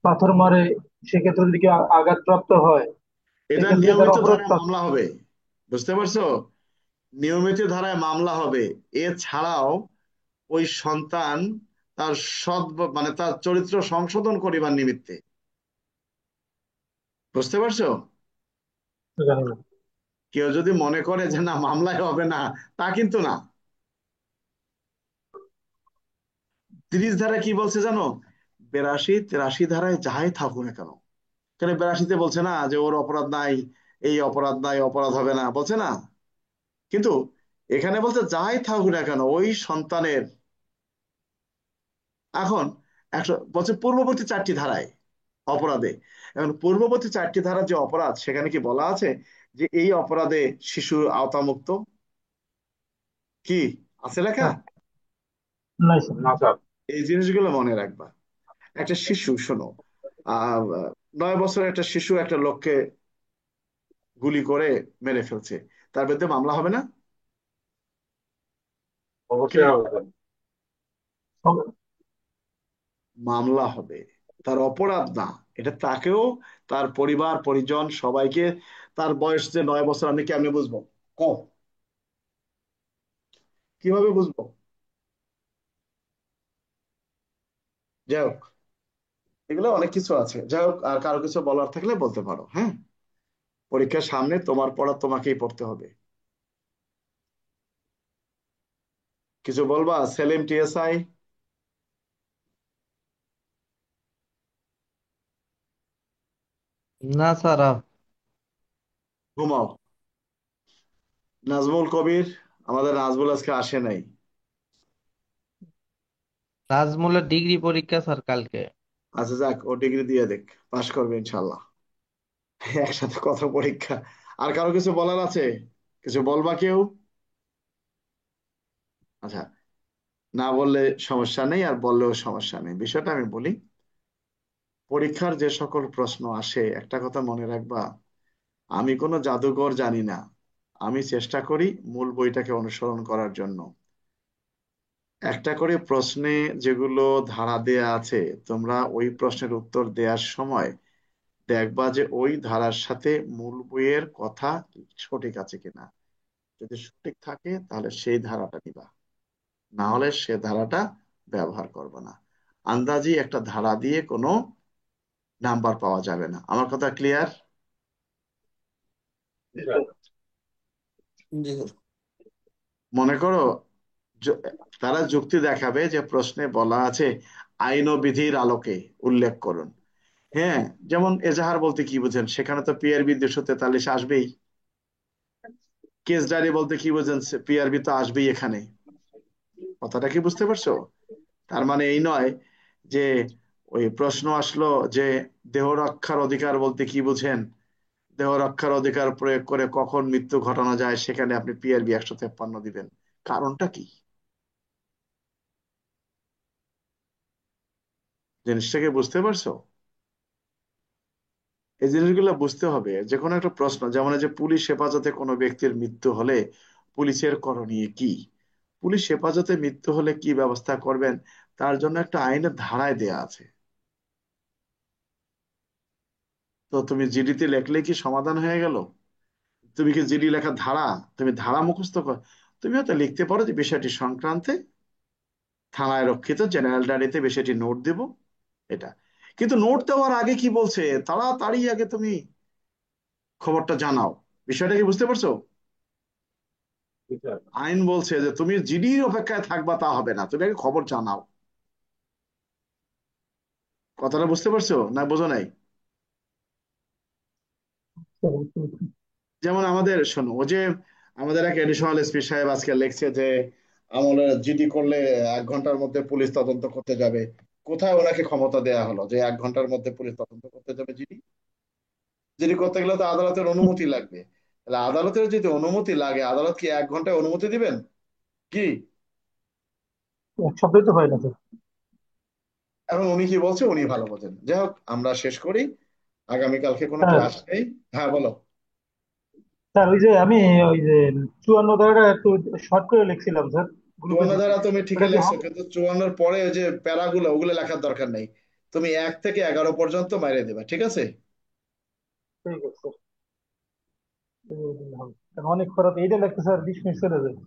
পাথর মারে, সেক্ষেত্রে যদি কেউ আঘাতপ্রাপ্ত হয় এটা সেক্ষেত্রে তার নিয়মিত অপরাধ ধারায় মামলা হবে, বুঝতে পারছো? নিয়মিত ধারায় মামলা হবে। এছাড়াও ওই সন্তান তার সৎ মানে তার চরিত্র সংশোধন করিবার নিমিত্তে, বুঝতে পারছো? জানি না। কেউ যদি মনে করে যে না মামলায় হবে না, তা কিন্তু না। 30 ধারা কি বলছে জানো? 82 83 ধারায় যাই থাকুক না কেন, কেন 82-তে বলছে না যে ওর অপরাধ নাই, এই অপরাধ নাই, অপরাধ হবে না, বলছে না? কিন্তু এখানে বলছে যাই থাকুক না কেন ওই সন্তানের, এখন বলছে পূর্ববর্তী 4টি ধারায় অপরাধে, এখন পূর্ববর্তী 4টি ধারার যে অপরাধ সেখানে কি বলা আছে যে এই অপরাধে শিশু আওতামুক্ত? কি আছে লেখা? না, নাই স্যার। না স্যার। এই জিনিসগুলো মনে রাখবা। একটা শিশু, শোনো, 9 বছরের একটা শিশু একটা লোককে গুলি করে মেরে ফেলছে, তার বিরুদ্ধে মামলা হবে না? কি, অবশ্যই হবে স্যার। মামলা হবে। তার অপরাধ না, এটা তাকেও, তার পরিবার পরিজন সবাইকে। তার বয়স যে 9 বছর, আমি কেমনে বুঝবো, কম, কিভাবে বুঝবো? যাই হোক, এগুলো অনেক কিছু আছে। যাই হোক, আর কারো কিছু বলার থাকলে বলতে পারো। হ্যাঁ, পরীক্ষার সামনে তোমার পড়া তোমাকেই পড়তে হবে। কিছু বলবা সেলিম, টিএসআই? না স্যার, ঘুমাও। নাজমুল কবির, আমাদের নাজমুল আজকে আসে নাই। নাজমুলের ডিগ্রি পরীক্ষা স্যার কালকে। আচ্ছা যাক, ও ডিগ্রি দিয়ে দেখ, পাশ করবে ইনশাল্লাহ। একসাথে কত পরীক্ষা। আর কারো কিছু বলার আছে? কিছু বলবা কেউ? আচ্ছা, না বললে সমস্যা নেই, আর বললেও সমস্যা নেই। বিষয়টা আমি বলি, পরীক্ষার যে সকল প্রশ্ন আসে একটা কথা মনে রাখবা, আমি কোনো জাদুঘর জানি না, আমি চেষ্টা করি মূল বইটাকে অনুসরণ করার জন্য। একটা করে প্রশ্নে যেগুলো ধারা দেয়া আছে, তোমরা ওই প্রশ্নের উত্তর দেওয়ার সময় দেখবা যে ওই ধারার সাথে মূল বইয়ের কথা সঠিক আছে কিনা। যদি সঠিক থাকে তাহলে সেই ধারাটা নিবা, না হলে সে ধারাটা ব্যবহার করবে না। আন্দাজি একটা ধারা দিয়ে কোনো নাম্বার পাওয়া যাবে না। আমার কথা ক্লিয়ার? জি স্যার। মনে করো য- তারা যুক্তি দেখাবে যে প্রশ্নে বলা আছে আইন ও বিধির আলোকে উল্লেখ করুন। হ্যাঁ, যেমন এজাহার বলতে কি বুঝেন, সেখানে তো পিআরবি 243 আসবেই। কেস ডায়েরি বলতে কি বুঝেন, পিআরবি তো আসবেই এখানে। কথাটা কি বুঝতে পারছো? তার মানে এই নয় যে ওই প্রশ্ন আসলো যে দেহ রক্ষার অধিকার বলতে কি বুঝেন, দেহ রক্ষার অধিকার প্রয়োগ করে কখন মৃত্যু ঘটানো যায়, সেখানে আপনি পিআরবি 153 দিবেন। কারণটা কি? জিনিসটাকে বুঝতে পারছো? এই জিনিসগুলো বুঝতে হবে। যে কোনো একটা প্রশ্ন, যেমন এই যে পুলিশ হেফাজতে কোনো ব্যক্তির মৃত্যু হলে পুলিশের করণীয় কি, পুলিশ হেফাজতে মৃত্যু হলে কি ব্যবস্থা করবেন, তার জন্য একটা আইনের ধারায় দেয়া আছে। তো তুমি জিডিতে লেখলে কি সমাধান হয়ে গেল? তুমি কি জিডি লেখার ধারা, তুমি ধারা মুখস্থ কর, তুমি হয়তো লিখতে পারো যে বিষয়টি সংক্রান্তে থানায় রক্ষিত জেনারেল ডায়েরিতে বিষয়টি নোট দেব, এটা। কিন্তু নোট দেওয়ার আগে কি বলছে, তাড়াতাড়ি আগে তুমি খবরটা জানাও। বিষয়টা কি বুঝতে পারছো? আইন বলছে যে তুমি জিডির অপেক্ষায় থাকবা তা হবে না, তুমি আগে খবর জানাও। কথাটা বুঝতে পারছো না বোঝো নাই? যেমন আমাদের শোনো, ও যে আমাদের এক এডিশনাল এসপি সাহেব আজকে লিখছে যে আমলে জিডি করলে 1 ঘন্টার মধ্যে পুলিশ তদন্ত করতে যাবে। কোথায় ওনাকে ক্ষমতা দেয়া হলো যে 1 ঘন্টার মধ্যে পুলিশ তদন্ত করতে যাবে? জিডি জিডি করতে গেলে তো আদালতের অনুমতি লাগবে। তাহলে আদালতের যদি অনুমতি লাগে, আদালত কি 1 ঘন্টায় অনুমতি দিবেন কি? এক শব্দই তো হয় না স্যার। এখন উনি কি বলছে উনি ভালো বোঝেন। যাই হোক, আমরা শেষ করি। আগামীকালকে কোনো স্যার, ক্লাস নেই। হ্যাঁ বলো। স্যার ওই যে আমি ওই যে 54 ধারাটা একটু শর্ট করে লিখছিলাম স্যার, গ্রুপে 54 দিচ্ছি। দ্বারা তুমি ওটা ঠিকই কি লিখছো, হবে? কিন্তু 54-র পরে ওই যে প্যারাগুলো ওগুলো লেখার দরকার নেই। তুমি 1 থেকে 11 পর্যন্ত মাইরে দেবা, ঠিক আছে? ঠিক আছে স্যার, এই দিন হবে। কারণ অনেক খরচ, এইটা লিখতে স্যার 20 মিনিট চলে যায়।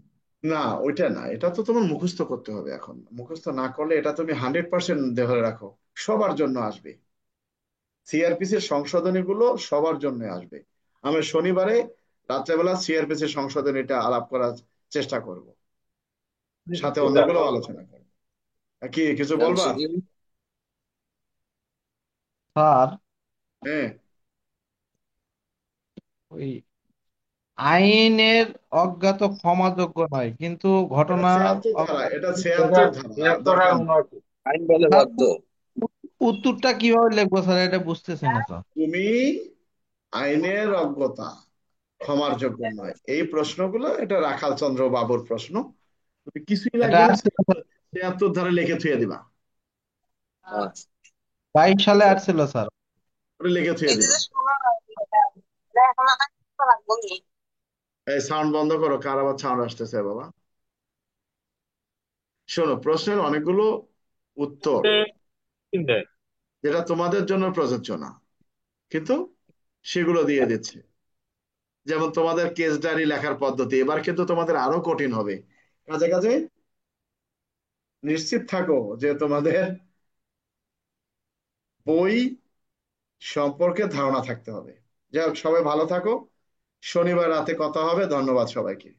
না, ওইটা না, এটা তো তোমার মুখস্থ করতে হবে। এখন মুখস্থ না করলে এটা তুমি 100% ধরে রাখো, সবার জন্য আসবে। সিআরপিসির সংশোধনী গুলো সবার জন্য আসবে। আমি শনিবারে রাত্রেবেলা সিআরপিসির সংশোধনীটা আলাপ করার চেষ্টা করব, জি সাথে স্যার। অন্যগুলো আলোচনা করবো। কি কিছু বলবা? স্যার, হ্যাঁ, ওই আইনের অজ্ঞাত ক্ষমাযোগ্য নয়, কিন্তু এটা ঘটনা 76 ধারা, অজ্ঞাত। এটা এটা 76 ধারা, 76 আর দরকার নেই। 79। আইন বলে স্যার, বাধ্য। উত্তরটা কিভাবে লিখবো স্যার, এটা বুঝতেছি না স্যার। তুমি আইনের অজ্ঞতা ক্ষমার যোগ্য নয়, এই প্রশ্নগুলো এটা রাখাল চন্দ্র বাবুর প্রশ্ন। তুমি কিছুই এটা লাগবে না, আসছিল স্যার, 76 ধারা লিখে থুয়ে দিবা। আচ্ছা। 22 সালে আসছিল স্যার। ওটা লিখে থুয়ে দিবা। এই সাউন্ড বন্ধ করো, কার আবার সাউন্ড আসতেছে বাবা? শোনো, প্রশ্নের অনেকগুলো উত্তর চিন্তা। যেটা তোমাদের জন্য প্রযোজ্য না, কিন্তু সেগুলো দিয়ে দিচ্ছে। যেমন তোমাদের কেস ডায়েরি লেখার পদ্ধতি এবার কিন্তু তোমাদের আরো কঠিন হবে। কাজে কাজে নিশ্চিত থাকো যে তোমাদের বই সম্পর্কে ধারণা থাকতে হবে। যাই হোক, সবাই ভালো থাকো। শনিবার রাতে কথা হবে। ধন্যবাদ সবাইকে।